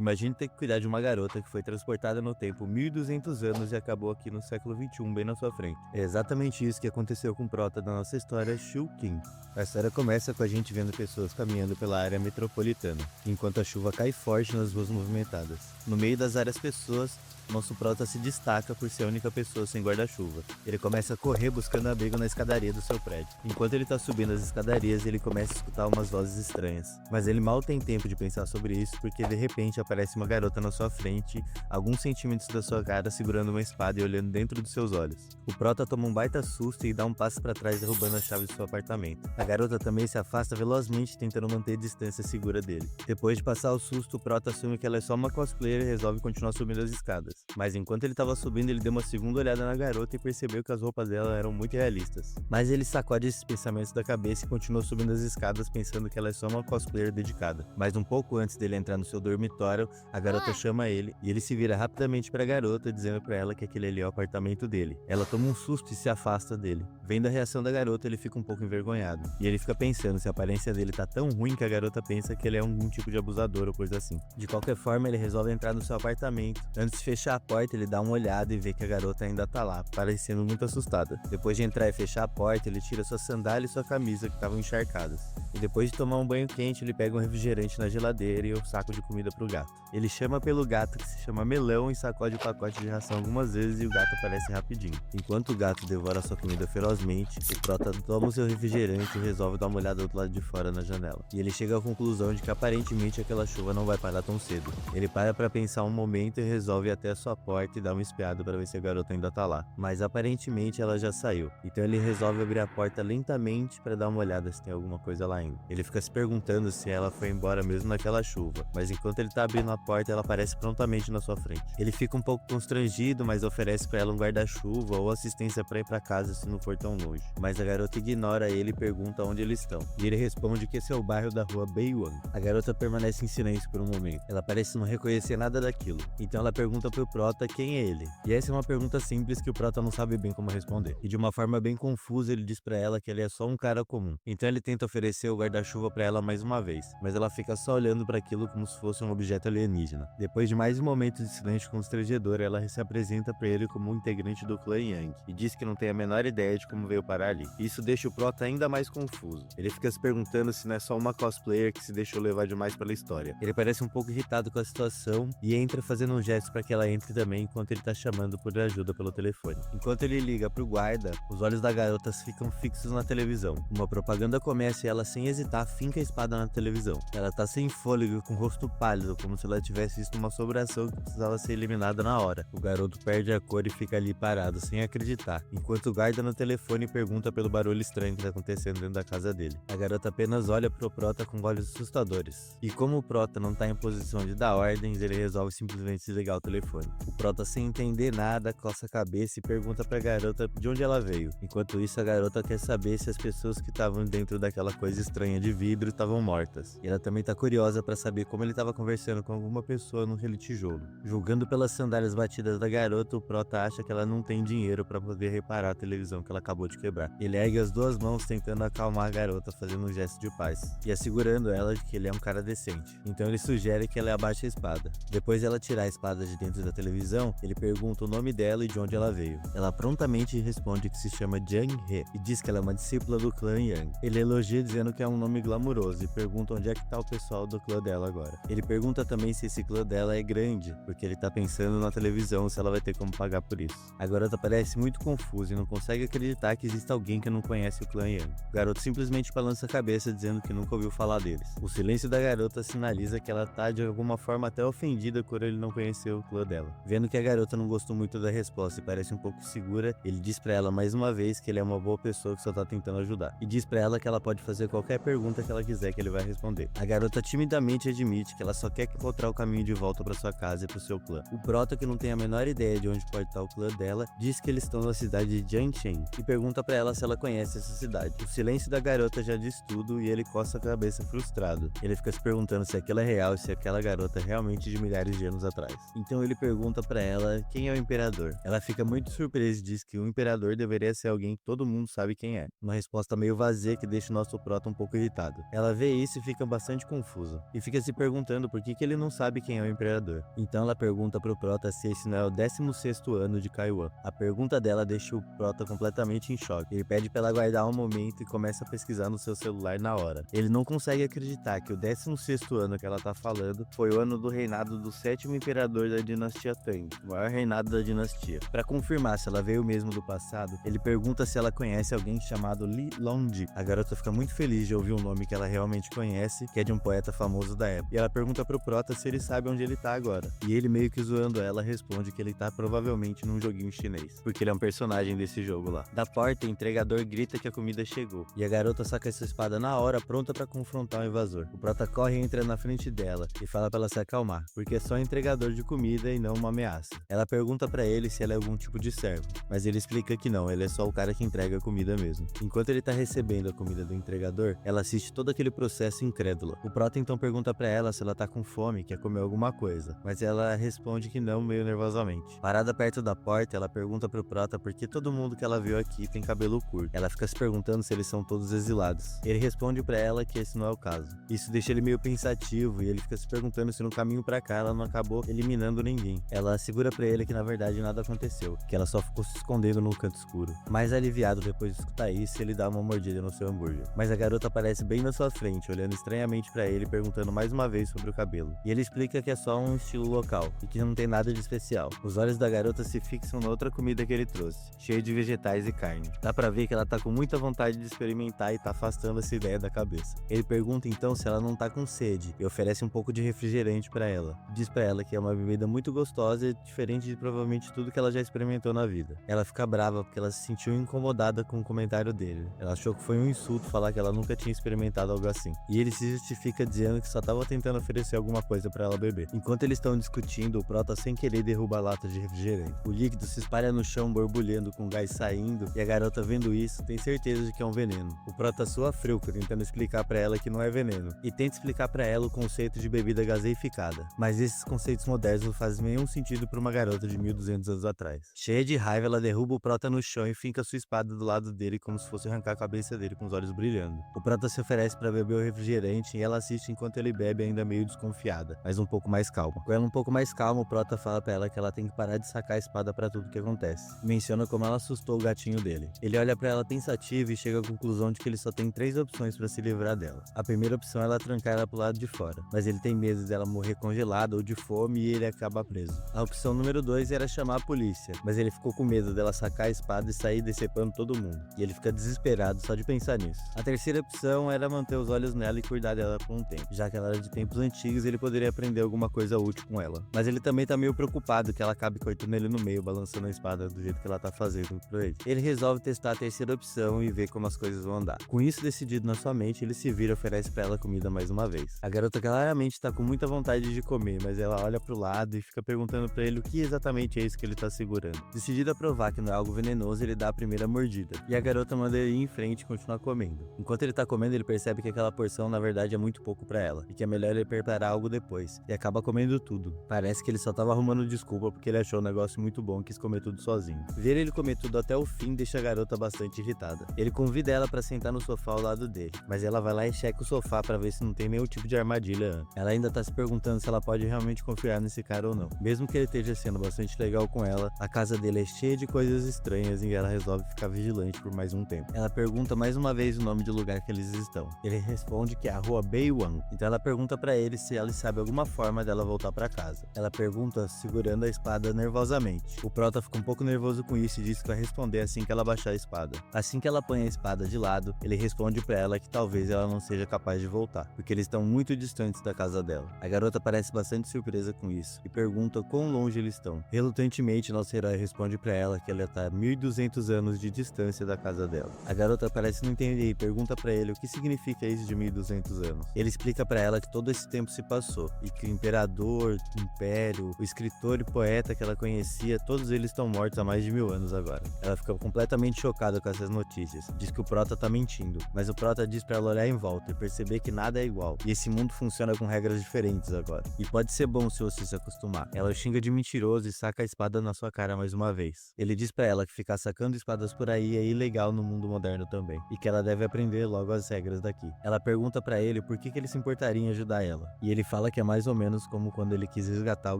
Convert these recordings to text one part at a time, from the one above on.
Imagine ter que cuidar de uma garota que foi transportada no tempo 1200 anos e acabou aqui no século XXI, bem na sua frente. É exatamente isso que aconteceu com o prota da nossa história, Shulkin. A história começa com a gente vendo pessoas caminhando pela área metropolitana, enquanto a chuva cai forte nas ruas movimentadas. No meio das várias pessoas, nosso prota se destaca por ser a única pessoa sem guarda-chuva. Ele começa a correr buscando abrigo na escadaria do seu prédio. Enquanto ele tá subindo as escadarias, ele começa a escutar umas vozes estranhas. Mas ele mal tem tempo de pensar sobre isso, porque de repente aparece uma garota na sua frente, alguns centímetros da sua cara, segurando uma espada e olhando dentro dos seus olhos. O prota toma um baita susto e dá um passo para trás, derrubando a chave do seu apartamento. A garota também se afasta velozmente, tentando manter a distância segura dele. Depois de passar o susto, o prota assume que ela é só uma cosplayer e resolve continuar subindo as escadas. Mas enquanto ele estava subindo, ele deu uma segunda olhada na garota e percebeu que as roupas dela eram muito realistas. Mas ele sacode esses pensamentos da cabeça e continua subindo as escadas, pensando que ela é só uma cosplayer dedicada. Mas um pouco antes dele entrar no seu dormitório, a garota chama ele e ele se vira rapidamente para a garota, dizendo para ela que aquele ali é o apartamento dele. Ela toma um susto e se afasta dele. Vendo a reação da garota, ele fica um pouco envergonhado. E ele fica pensando se a aparência dele tá tão ruim que a garota pensa que ele é algum tipo de abusador ou coisa assim. De qualquer forma, ele resolve entrar no seu apartamento. Antes de fechar a porta, ele dá uma olhada e vê que a garota ainda tá lá, parecendo muito assustada. Depois de entrar e fechar a porta, ele tira sua sandália e sua camisa que estavam encharcadas. E depois de tomar um banho quente, ele pega um refrigerante na geladeira e um saco de comida pro gato. Ele chama pelo gato, que se chama Melão, e sacode o pacote de ração algumas vezes e o gato aparece rapidinho. Enquanto o gato devora sua comida ferozmente, o prota toma o seu refrigerante e resolve dar uma olhada do lado de fora na janela. E ele chega à conclusão de que aparentemente aquela chuva não vai parar tão cedo. Ele para pra pensar um momento e resolve ir até a sua porta e dar uma espiada para ver se a garota ainda tá lá. Mas aparentemente ela já saiu. Então ele resolve abrir a porta lentamente para dar uma olhada se tem alguma coisa lá ainda. Ele fica se perguntando se ela foi embora mesmo naquela chuva. Mas enquanto ele tá abrindo a porta, ela aparece prontamente na sua frente. Ele fica um pouco constrangido, mas oferece para ela um guarda-chuva ou assistência para ir para casa se não for tão longe. Mas a garota ignora ele e pergunta onde eles estão. E ele responde que esse é o bairro da rua Baywang. A garota permanece em silêncio por um momento. Ela parece não reconhecer nada daquilo. Então ela pergunta pro prota quem é ele. E essa é uma pergunta simples que o prota não sabe bem como responder. E de uma forma bem confusa ele diz pra ela que ele é só um cara comum. Então ele tenta oferecer o guarda-chuva pra ela mais uma vez, mas ela fica só olhando para aquilo como se fosse um objeto alienígena. Depois de mais um momento de silêncio constrangedor, ela se apresenta pra ele como um integrante do clã Yang e diz que não tem a menor ideia de como veio parar ali. Isso deixa o prota ainda mais confuso. Ele fica se perguntando se não é só uma cosplayer que se deixou levar demais pela história. Ele parece um pouco irritado com a situação e entra fazendo um gesto para que ela entre também enquanto ele tá chamando por ajuda pelo telefone. Enquanto ele liga pro guarda, os olhos da garota ficam fixos na televisão. Uma propaganda começa e ela, sem hesitar, finca a espada na televisão. Ela tá sem fôlego e com o rosto pálido, como se ela tivesse visto uma assombração que precisava ser eliminada na hora. O garoto perde a cor e fica ali parado, sem acreditar, enquanto o guarda no telefone pergunta pelo barulho estranho que tá acontecendo dentro da casa dele. A garota apenas olha pro prota com olhos assustadores. E como o prota não tá em posição de dar ordens, ele resolve simplesmente desligar o telefone. O prota, sem entender nada, coça a cabeça e pergunta pra garota de onde ela veio. Enquanto isso, a garota quer saber se as pessoas que estavam dentro daquela coisa estranha de vidro estavam mortas. E ela também tá curiosa pra saber como ele estava conversando com alguma pessoa naquele tijolo. Julgando pelas sandálias batidas da garota, o prota acha que ela não tem dinheiro pra poder reparar a televisão que ela acabou de quebrar. Ele ergue as duas mãos tentando acalmar a garota, fazendo um gesto de paz e assegurando ela de que ele é um cara decente. Então ele sugere que ela abaixe a espada. Depois de ela tirar a espada de dentro da televisão, ele pergunta o nome dela e de onde ela veio. Ela prontamente responde que se chama Jang He e diz que ela é uma discípula do clã Yang. Ele elogia dizendo que é um nome glamuroso e pergunta onde é que tá o pessoal do clã dela agora. Ele pergunta também se esse clã dela é grande, porque ele tá pensando na televisão se ela vai ter como pagar por isso. A garota parece muito confusa e não consegue acreditar que exista alguém que não conhece o clã Yang. O garoto simplesmente balança a cabeça dizendo que nunca ouviu falar deles. O silêncio da garota sinaliza que ela tá de alguma forma até ofendida por ele não conhecer o clã dela. Vendo que a garota não gostou muito da resposta e parece um pouco segura, ele diz pra ela mais uma vez que ele é uma boa pessoa que só tá tentando ajudar. E diz pra ela que ela pode fazer qualquer pergunta que ela quiser que ele vai responder. A garota timidamente admite que ela só quer encontrar o caminho de volta pra sua casa e pro seu clã. O prota, que não tem a menor ideia de onde pode estar o clã dela, diz que eles estão na cidade de Jiangchen e pergunta pra ela se ela conhece essa cidade. O silêncio da garota já diz tudo e ele coça a cabeça frustrado. Ele fica se perguntando se aquilo é real e se aquela garota é realmente de milhares de anos atrás. Então ele pergunta pra ela quem é o imperador. Ela fica muito surpresa e diz que o imperador deveria ser alguém que todo mundo sabe quem é. Uma resposta meio vazia que deixa o nosso prota um pouco irritado. Ela vê isso e fica bastante confusa. E fica se perguntando por que ele ele não sabe quem é o imperador. Então ela pergunta pro Prota se esse não é o 16º ano de Kaiwan. A pergunta dela deixa o Prota completamente em choque. Ele pede pra ela guardar um momento e começa a pesquisar no seu celular na hora. Ele não consegue acreditar que o 16º ano que ela tá falando foi o ano do reinado do 7º imperador da dinastia Tang, o maior reinado da dinastia. Pra confirmar se ela veio mesmo do passado, ele pergunta se ela conhece alguém chamado Li Longji. A garota fica muito feliz de ouvir um nome que ela realmente conhece, que é de um poeta famoso da época. E ela pergunta pro Prota se ele sabe onde ele tá agora. E ele, meio que zoando ela, responde que ele tá provavelmente num joguinho chinês, porque ele é um personagem desse jogo lá. Da porta, o entregador grita que a comida chegou, e a garota saca essa espada na hora, pronta pra confrontar o invasor. O Prota corre e entra na frente dela e fala pra ela se acalmar, porque é só entregador de comida e não uma ameaça. Ela pergunta pra ele se ela é algum tipo de servo, mas ele explica que não, ele é só o cara que entrega a comida mesmo. Enquanto ele tá recebendo a comida do entregador, ela assiste todo aquele processo incrédula. O Prota então pergunta pra ela se ela tá com fome, quer comer alguma coisa, mas ela responde que não, meio nervosamente. Parada perto da porta, ela pergunta pro Prota por que todo mundo que ela viu aqui tem cabelo curto. Ela fica se perguntando se eles são todos exilados. Ele responde pra ela que esse não é o caso. Isso deixa ele meio pensativo e ele fica se perguntando se no caminho pra cá ela não acabou eliminando ninguém. Ela assegura pra ele que na verdade nada aconteceu, que ela só ficou se escondendo num canto escuro. Mais aliviado depois de escutar isso, ele dá uma mordida no seu hambúrguer. Mas a garota aparece bem na sua frente, olhando estranhamente pra ele, perguntando mais uma vez sobre o cabelo. E ele explica que é só um estilo local e que não tem nada de especial. Os olhos da garota se fixam na outra comida que ele trouxe, cheia de vegetais e carne. Dá pra ver que ela tá com muita vontade de experimentar e tá afastando essa ideia da cabeça. Ele pergunta então se ela não tá com sede e oferece um pouco de refrigerante pra ela. Diz pra ela que é uma bebida muito gostosa e diferente de provavelmente tudo que ela já experimentou na vida. Ela fica brava porque ela se sentiu incomodada com o comentário dele. Ela achou que foi um insulto falar que ela nunca tinha experimentado algo assim. E ele se justifica dizendo que só tava tentando oferecer alguma coisa pra ela beber. Enquanto eles estão discutindo, o Prota sem querer derruba a lata de refrigerante. O líquido se espalha no chão borbulhando com gás saindo e a garota vendo isso tem certeza de que é um veneno. O Prota sua freuca tentando explicar pra ela que não é veneno e tenta explicar pra ela o conceito de bebida gaseificada. Mas esses conceitos modernos não fazem nenhum sentido pra uma garota de 1200 anos atrás. Cheia de raiva, ela derruba o Prota no chão e finca sua espada do lado dele como se fosse arrancar a cabeça dele com os olhos brilhando. O Prota se oferece pra beber o refrigerante e ela assiste enquanto ele bebe, ainda meio desconfiada, mas um pouco mais calma. Com ela um pouco mais calma, o Prota fala pra ela que ela tem que parar de sacar a espada pra tudo que acontece. Menciona como ela assustou o gatinho dele. Ele olha pra ela pensativo e chega à conclusão de que ele só tem 3 opções pra se livrar dela. A primeira opção é ela trancar ela pro lado de fora, mas ele tem medo dela morrer congelada ou de fome e ele acaba preso. A opção número 2 era chamar a polícia, mas ele ficou com medo dela sacar a espada e sair decepando todo mundo, e ele fica desesperado só de pensar nisso. A terceira opção era manter os olhos nela e cuidar dela por um tempo, já que ela era de tempos antigos e ele poderia aprender alguma coisa útil com ela. Mas ele também tá meio preocupado que ela acabe cortando ele no meio, balançando a espada do jeito que ela tá fazendo pra ele. Ele resolve testar a terceira opção e ver como as coisas vão andar. Com isso decidido na sua mente, ele se vira e oferece pra ela comida mais uma vez. A garota claramente tá com muita vontade de comer, mas ela olha pro lado e fica perguntando pra ele o que exatamente é isso que ele tá segurando. Decidido a provar que não é algo venenoso, ele dá a primeira mordida, e a garota manda ele ir em frente e continuar comendo. Enquanto ele tá comendo, ele percebe que aquela porção na verdade é muito pouco pra ela, e que é melhor ele preparar algo depois, e acaba comendo tudo. Parece que ele só tava arrumando desculpa porque ele achou o negócio muito bom e quis comer tudo sozinho. Ver ele comer tudo até o fim deixa a garota bastante irritada. Ele convida ela pra sentar no sofá ao lado dele, mas ela vai lá e checa o sofá pra ver se não tem nenhum tipo de armadilha antes. Ela ainda tá se perguntando se ela pode realmente confiar nesse cara ou não. Mesmo que ele esteja sendo bastante legal com ela, a casa dele é cheia de coisas estranhas e ela resolve ficar vigilante por mais um tempo. Ela pergunta mais uma vez o nome do lugar que eles estão. Ele responde que é a rua Beiwan. Então ela pergunta pra ele se ela sabe alguma forma dela voltar pra casa. Ela pergunta segurando a espada nervosamente. O Prota fica um pouco nervoso com isso e diz que vai responder assim que ela baixar a espada. Assim que ela põe a espada de lado, ele responde pra ela que talvez ela não seja capaz de voltar, porque eles estão muito distantes da casa dela. A garota parece bastante surpresa com isso e pergunta quão longe eles estão. Relutantemente, nosso herói responde pra ela que ela tá a 1200 anos de distância da casa dela. A garota parece não entender e pergunta pra ele o que significa isso de 1200 anos. Ele explica pra ela que todo esse tempo se passou e que o imperador, o império, o escritor e poeta que ela conhecia, todos eles estão mortos há mais de 1000 anos agora. Ela fica completamente chocada com essas notícias. Diz que o Prota tá mentindo, mas o Prota diz pra ela olhar em volta e perceber que nada é igual. E esse mundo funciona com regras diferentes agora. E pode ser bom se você se acostumar. Ela o xinga de mentiroso e saca a espada na sua cara mais uma vez. Ele diz pra ela que ficar sacando espadas por aí é ilegal no mundo moderno também, e que ela deve aprender logo as regras daqui. Ela pergunta pra ele por que ele se importaria em ajudar ela, e ele fala fala que é mais ou menos como quando ele quis resgatar o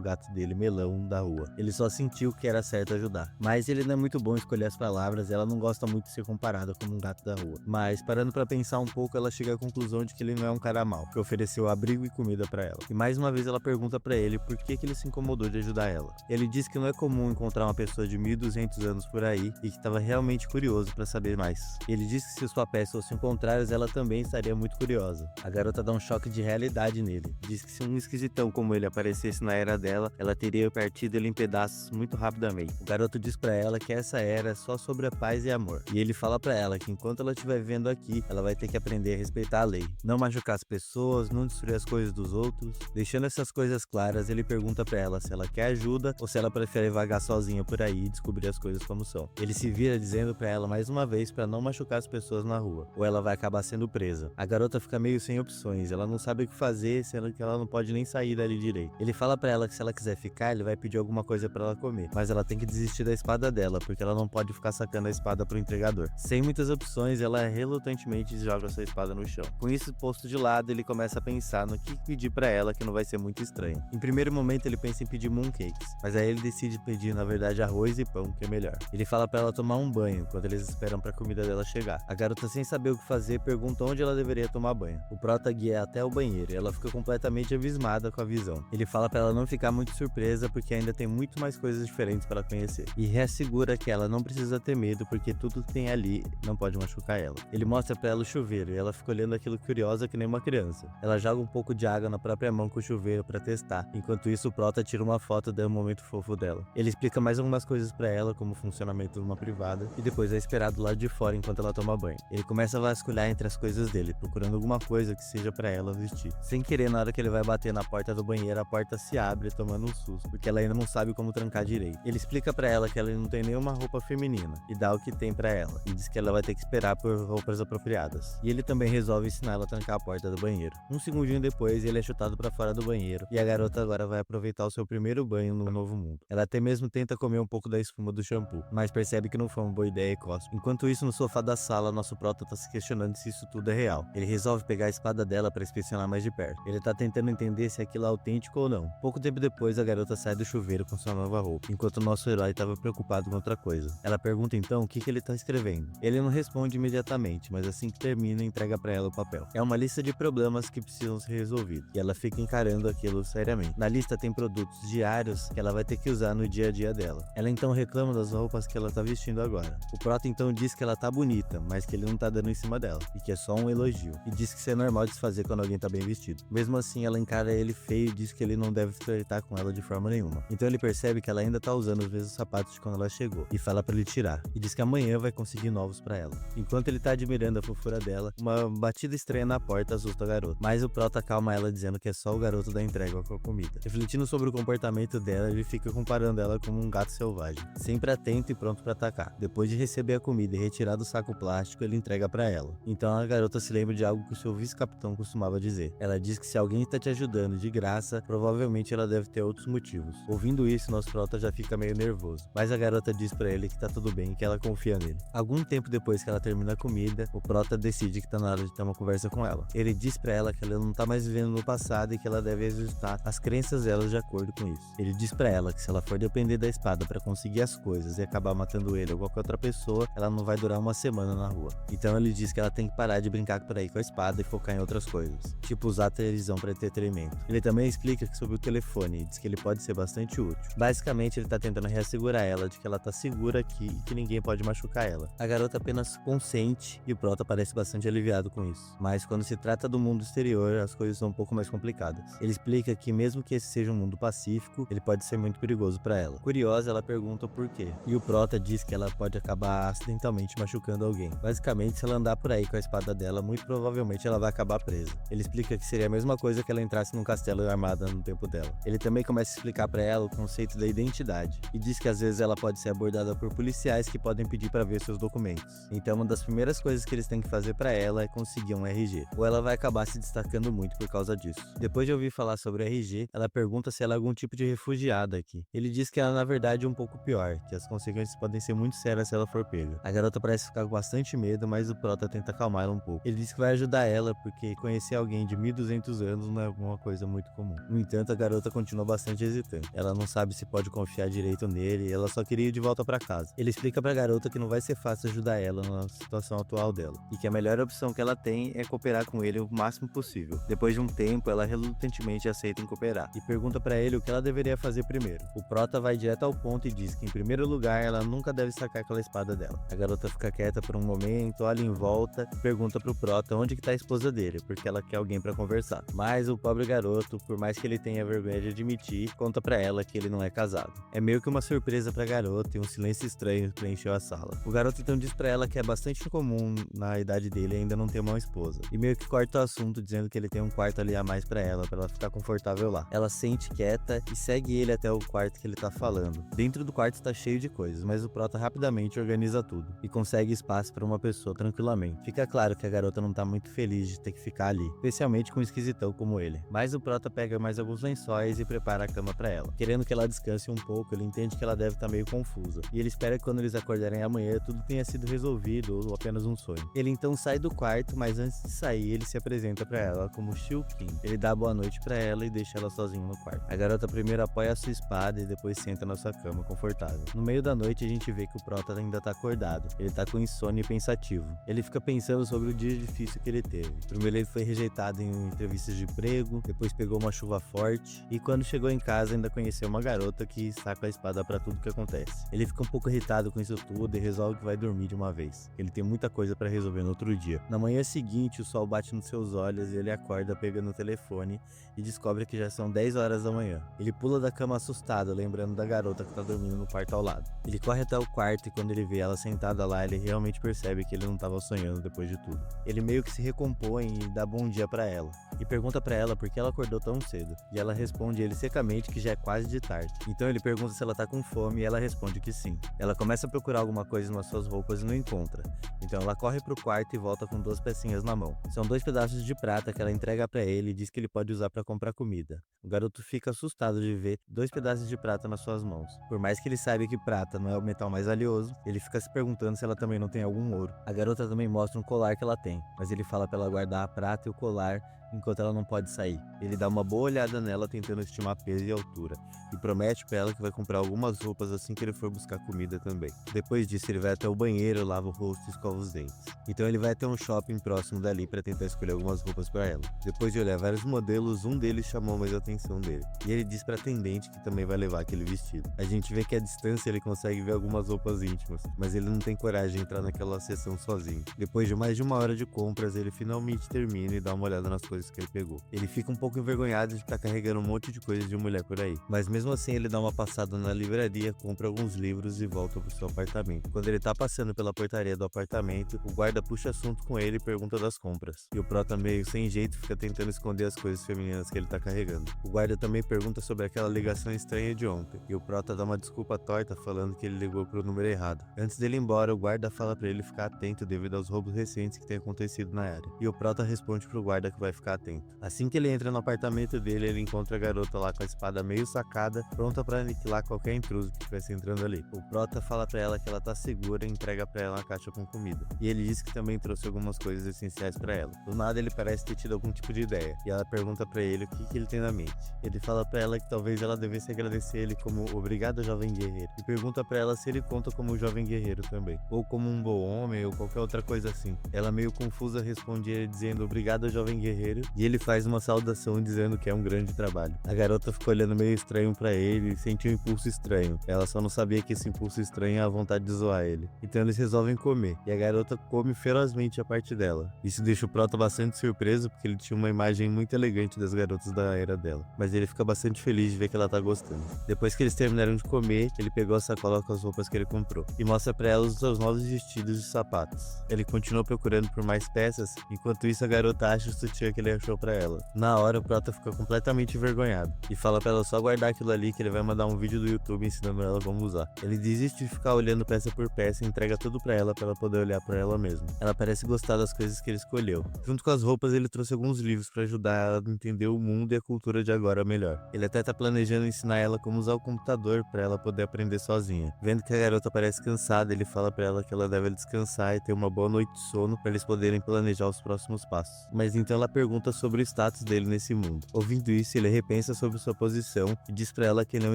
gato dele, Melão, da rua. Ele só sentiu que era certo ajudar. Mas ele não é muito bom em escolher as palavras, ela não gosta muito de ser comparada como um gato da rua. Mas, parando pra pensar um pouco, ela chega à conclusão de que ele não é um cara mau, que ofereceu abrigo e comida pra ela. E mais uma vez ela pergunta pra ele por que ele se incomodou de ajudar ela. Ele diz que não é comum encontrar uma pessoa de 1200 anos por aí e que estava realmente curioso pra saber mais. Ele diz que se os papéis fossem contrários, ela também estaria muito curiosa. A garota dá um choque de realidade nele. Diz que se um esquisitão como ele aparecesse na era dela, ela teria partido ele em pedaços muito rapidamente. O garoto diz pra ela que essa era é só sobre a paz e amor. E ele fala pra ela que enquanto ela estiver vivendo aqui, ela vai ter que aprender a respeitar a lei, não machucar as pessoas, não destruir as coisas dos outros. Deixando essas coisas claras, ele pergunta pra ela se ela quer ajuda ou se ela prefere vagar sozinha por aí e descobrir as coisas como são. Ele se vira dizendo pra ela mais uma vez pra não machucar as pessoas na rua, ou ela vai acabar sendo presa. A garota fica meio sem opções, ela não sabe o que fazer, sendo que ela não pode nem sair dali direito. Ele fala pra ela que se ela quiser ficar, ele vai pedir alguma coisa pra ela comer, mas ela tem que desistir da espada dela, porque ela não pode ficar sacando a espada pro entregador. Sem muitas opções, ela relutantemente joga sua espada no chão. Com isso posto de lado, ele começa a pensar no que pedir pra ela que não vai ser muito estranho. Em primeiro momento, ele pensa em pedir mooncakes, mas aí ele decide pedir, na verdade, arroz e pão, que é melhor. Ele fala pra ela tomar um banho, enquanto eles esperam pra comida dela chegar. A garota, sem saber o que fazer, pergunta onde ela deveria tomar banho. O prota guia até o banheiro e ela fica completamente abismada com a visão. Ele fala pra ela não ficar muito surpresa, porque ainda tem muito mais coisas diferentes para conhecer. E reassegura que ela não precisa ter medo, porque tudo que tem ali não pode machucar ela. Ele mostra pra ela o chuveiro e ela fica olhando aquilo curiosa que nem uma criança. Ela joga um pouco de água na própria mão com o chuveiro pra testar. Enquanto isso, o prota tira uma foto do momento fofo dela. Ele explica mais algumas coisas pra ela, como o funcionamento de uma privada, e depois é esperado do lado de fora enquanto ela toma banho. Ele começa a vasculhar entre as coisas dele, procurando alguma coisa que seja pra ela vestir. Sem querer, na hora que ele vai bater na porta do banheiro, a porta se abre, tomando um susto, porque ela ainda não sabe como trancar direito. Ele explica pra ela que ela não tem nenhuma roupa feminina, e dá o que tem pra ela, e diz que ela vai ter que esperar por roupas apropriadas. E ele também resolve ensinar ela a trancar a porta do banheiro. Um segundinho depois, ele é chutado pra fora do banheiro, e a garota agora vai aproveitar o seu primeiro banho no novo mundo. Ela até mesmo tenta comer um pouco da espuma do shampoo, mas percebe que não foi uma boa ideia e cospe. Enquanto isso, no sofá da sala, nosso prota tá se questionando se isso tudo é real. Ele resolve pegar a espada dela pra inspecionar mais de perto. Ele tá tentando entender se aquilo é autêntico ou não. Pouco tempo depois, a garota sai do chuveiro com sua nova roupa, enquanto o nosso herói estava preocupado com outra coisa. Ela pergunta então o que ele tá escrevendo. Ele não responde imediatamente, mas assim que termina, entrega pra ela o papel. É uma lista de problemas que precisam ser resolvidos, e ela fica encarando aquilo seriamente. Na lista tem produtos diários que ela vai ter que usar no dia a dia dela. Ela então reclama das roupas que ela tá vestindo agora. O prota então diz que ela tá bonita, mas que ele não tá dando em cima dela, e que é só um elogio, e diz que isso é normal de se fazer quando alguém tá bem vestido. Mesmo assim, ela encara ele feio e diz que ele não deve flertar com ela de forma nenhuma. Então ele percebe que ela ainda tá usando os mesmos sapatos de quando ela chegou, e fala pra ele tirar, e diz que amanhã vai conseguir novos pra ela. Enquanto ele tá admirando a fofura dela, uma batida estranha na porta assusta a garota, mas o prota acalma ela dizendo que é só o garoto da entrega com a comida. Refletindo sobre o comportamento dela, ele fica comparando ela como um gato selvagem, sempre atento e pronto pra atacar. Depois de receber a comida e retirar do saco plástico, ele entrega pra ela. Então a garota se lembra de algo que o seu vice-capitão costumava dizer. Ela diz que se alguém tá te ajudando de graça, provavelmente ela deve ter outros motivos. Ouvindo isso, nosso prota já fica meio nervoso, mas a garota diz pra ele que tá tudo bem e que ela confia nele. Algum tempo depois que ela termina a comida, o prota decide que tá na hora de ter uma conversa com ela. Ele diz pra ela que ela não tá mais vivendo no passado e que ela deve ajustar as crenças dela de acordo com isso. Ele diz pra ela que se ela for depender da espada pra conseguir as coisas e acabar matando ele ou qualquer outra pessoa, ela não vai durar uma semana na rua. Então ele diz que ela tem que parar de brincar por aí com a espada e focar em outras coisas, tipo usar a televisão pra entretenimento. Ele também explica que sobre o telefone e diz que ele pode ser bastante útil. Basicamente, ele tá tentando reassegurar ela de que ela tá segura aqui e que ninguém pode machucar ela. A garota apenas consente e o prota parece bastante aliviado com isso. Mas quando se trata do mundo exterior, as coisas são um pouco mais complicadas. Ele explica que mesmo que esse seja um mundo pacífico, ele pode ser muito perigoso pra ela. Curiosa, ela pergunta o porquê. E o prota diz que ela pode acabar acidentalmente machucando alguém. Basicamente, se ela andar por aí com a espada dela, muito provavelmente ela vai acabar presa. Ele explica que seria a mesma coisa que ela entrasse num castelo armada no tempo dela. Ele também começa a explicar pra ela o conceito da identidade e diz que às vezes ela pode ser abordada por policiais que podem pedir pra ver seus documentos. Então uma das primeiras coisas que eles têm que fazer pra ela é conseguir um RG, ou ela vai acabar se destacando muito por causa disso. Depois de ouvir falar sobre o RG, ela pergunta se ela é algum tipo de refugiada aqui. Ele diz que ela na verdade é um pouco pior, que as consequências podem ser muito sérias se ela for pega. A garota parece ficar com bastante medo, mas o prota tenta acalmar ela um pouco. Ele diz que vai ajudar ela porque conhecer alguém de 1200 anos não é alguma coisa muito comum. No entanto, a garota continua bastante hesitante. Ela não sabe se pode confiar direito nele e ela só queria ir de volta para casa. Ele explica pra garota que não vai ser fácil ajudar ela na situação atual dela e que a melhor opção que ela tem é cooperar com ele o máximo possível. Depois de um tempo, ela relutantemente aceita em cooperar e pergunta pra ele o que ela deveria fazer primeiro. O prota vai direto ao ponto e diz que em primeiro lugar ela nunca deve sacar aquela espada dela. A garota fica quieta por um momento, olha em volta e pergunta pro prota onde que tá a esposa dele, porque ela quer alguém pra conversar. Mas o pobre garoto, por mais que ele tenha vergonha de admitir, conta pra ela que ele não é casado. É meio que uma surpresa pra garota e um silêncio estranho preencheu a sala. O garoto então diz pra ela que é bastante comum na idade dele ainda não ter uma esposa, e meio que corta o assunto dizendo que ele tem um quarto ali a mais pra ela ficar confortável lá. Ela sente quieta e segue ele até o quarto que ele tá falando. Dentro do quarto tá cheio de coisas, mas o prota rapidamente organiza tudo e consegue espaço pra uma pessoa tranquilamente. Fica claro que a garota não tá muito feliz de ter que ficar ali, especialmente com um esquisitão como ele. Mas o prota pega mais alguns lençóis e prepara a cama pra ela. Querendo que ela descanse um pouco, ele entende que ela deve estar meio confusa, e ele espera que quando eles acordarem amanhã tudo tenha sido resolvido ou apenas um sonho. Ele então sai do quarto, mas antes de sair ele se apresenta pra ela como Shulkin. Ele dá boa noite pra ela e deixa ela sozinha no quarto. A garota primeiro apoia a sua espada e depois senta na sua cama confortável. No meio da noite a gente vê que o prota ainda tá acordado. Ele tá com insônia e pensativo. Ele fica pensando sobre o dia difícil que ele teve. Primeiro ele foi rejeitado em entrevistas de emprego, depois pegou uma chuva forte e quando chegou em casa ainda conheceu uma garota que saca a espada pra tudo que acontece. Ele fica um pouco irritado com isso tudo e resolve que vai dormir de uma vez. Ele tem muita coisa pra resolver no outro dia. Na manhã seguinte o sol bate nos seus olhos e ele acorda pegando o telefone e descobre que já são 10 horas da manhã. Ele pula da cama assustado, lembrando da garota que tá dormindo no quarto ao lado. Ele corre até o quarto e quando ele vê ela sentada lá, ele realmente percebe que ele não tava sonhando depois de tudo. Ele meio que se recompõe e dá bom dia pra ela, e pergunta pra ela por que ela acordou tão cedo. E ela responde ele secamente que já é quase de tarde. Então ele pergunta se ela tá com fome e ela responde que sim. Ela começa a procurar alguma coisa nas suas roupas e não encontra. Então ela corre pro quarto e volta com 2 pecinhas na mão. São 2 pedaços de prata que ela entrega pra ele e diz que ele pode usar pra comprar comida. O garoto fica assustado de ver 2 pedaços de prata nas suas mãos. Por mais que ele saiba que prata não é o metal mais valioso, ele fica se perguntando se ela também não tem algum ouro. A garota também mostra um colar que ela tem, mas ele fala pra ela guardar a prata e o colar enquanto ela não pode sair. Ele dá uma boa olhada nela tentando estimar peso e altura, e promete pra ela que vai comprar algumas roupas assim que ele for buscar comida também. Depois disso ele vai até o banheiro, lava o rosto e escova os dentes. Então ele vai até um shopping próximo dali pra tentar escolher algumas roupas pra ela. Depois de olhar vários modelos, um deles chamou mais a atenção dele, e ele diz pra atendente que também vai levar aquele vestido. A gente vê que à distância ele consegue ver algumas roupas íntimas, mas ele não tem coragem de entrar naquela seção sozinho. Depois de mais de 1 hora de compras, ele finalmente termina e dá uma olhada nas coisas que ele pegou. Ele fica um pouco envergonhado de estar carregando um monte de coisa de mulher por aí, mas mesmo assim ele dá uma passada na livraria, compra alguns livros e volta pro seu apartamento. Quando ele tá passando pela portaria do apartamento, o guarda puxa assunto com ele e pergunta das compras. E o prota meio sem jeito fica tentando esconder as coisas femininas que ele tá carregando. O guarda também pergunta sobre aquela ligação estranha de ontem, e o prota dá uma desculpa torta falando que ele ligou pro número errado. Antes dele ir embora, o guarda fala pra ele ficar atento devido aos roubos recentes que têm acontecido na área. E o prota responde pro guarda que vai ficar atento. Assim que ele entra no apartamento dele, ele encontra a garota lá com a espada meio sacada, pronta pra aniquilar qualquer intruso que estivesse entrando ali. O prota fala pra ela que ela tá segura e entrega pra ela uma caixa com comida. E ele diz que também trouxe algumas coisas essenciais pra ela. Do nada ele parece ter tido algum tipo de ideia, e ela pergunta pra ele o que ele tem na mente. Ele fala pra ela que talvez ela devesse agradecer ele como obrigado jovem guerreiro, e pergunta pra ela se ele conta como um jovem guerreiro também, ou como um bom homem ou qualquer outra coisa assim. Ela meio confusa responde ele dizendo obrigado jovem guerreiro, e ele faz uma saudação dizendo que é um grande trabalho. A garota ficou olhando meio estranho pra ele e sentiu um impulso estranho. Ela só não sabia que esse impulso estranho é a vontade de zoar ele. Então eles resolvem comer, e a garota come ferozmente a parte dela. Isso deixa o prota bastante surpreso porque ele tinha uma imagem muito elegante das garotas da era dela, mas ele fica bastante feliz de ver que ela tá gostando. Depois que eles terminaram de comer, ele pegou a sacola com as roupas que ele comprou e mostra pra ela os seus novos vestidos e sapatos. Ele continua procurando por mais peças, enquanto isso a garota acha o sutiã que ele achou pra ela. Na hora o prota fica completamente envergonhado e fala pra ela só guardar aquilo ali que ele vai mandar um vídeo do YouTube ensinando ela como usar. Ele desiste de ficar olhando peça por peça e entrega tudo pra ela poder olhar pra ela mesma. Ela parece gostar das coisas que ele escolheu. Junto com as roupas ele trouxe alguns livros pra ajudar ela a entender o mundo e a cultura de agora melhor. Ele até tá planejando ensinar ela como usar o computador pra ela poder aprender sozinha. Vendo que a garota parece cansada, ele fala pra ela que ela deve descansar e ter uma boa noite de sono pra eles poderem planejar os próximos passos. Mas então ela pergunta pergunta sobre o status dele nesse mundo. Ouvindo isso, ele repensa sobre sua posição e diz pra ela que ele é um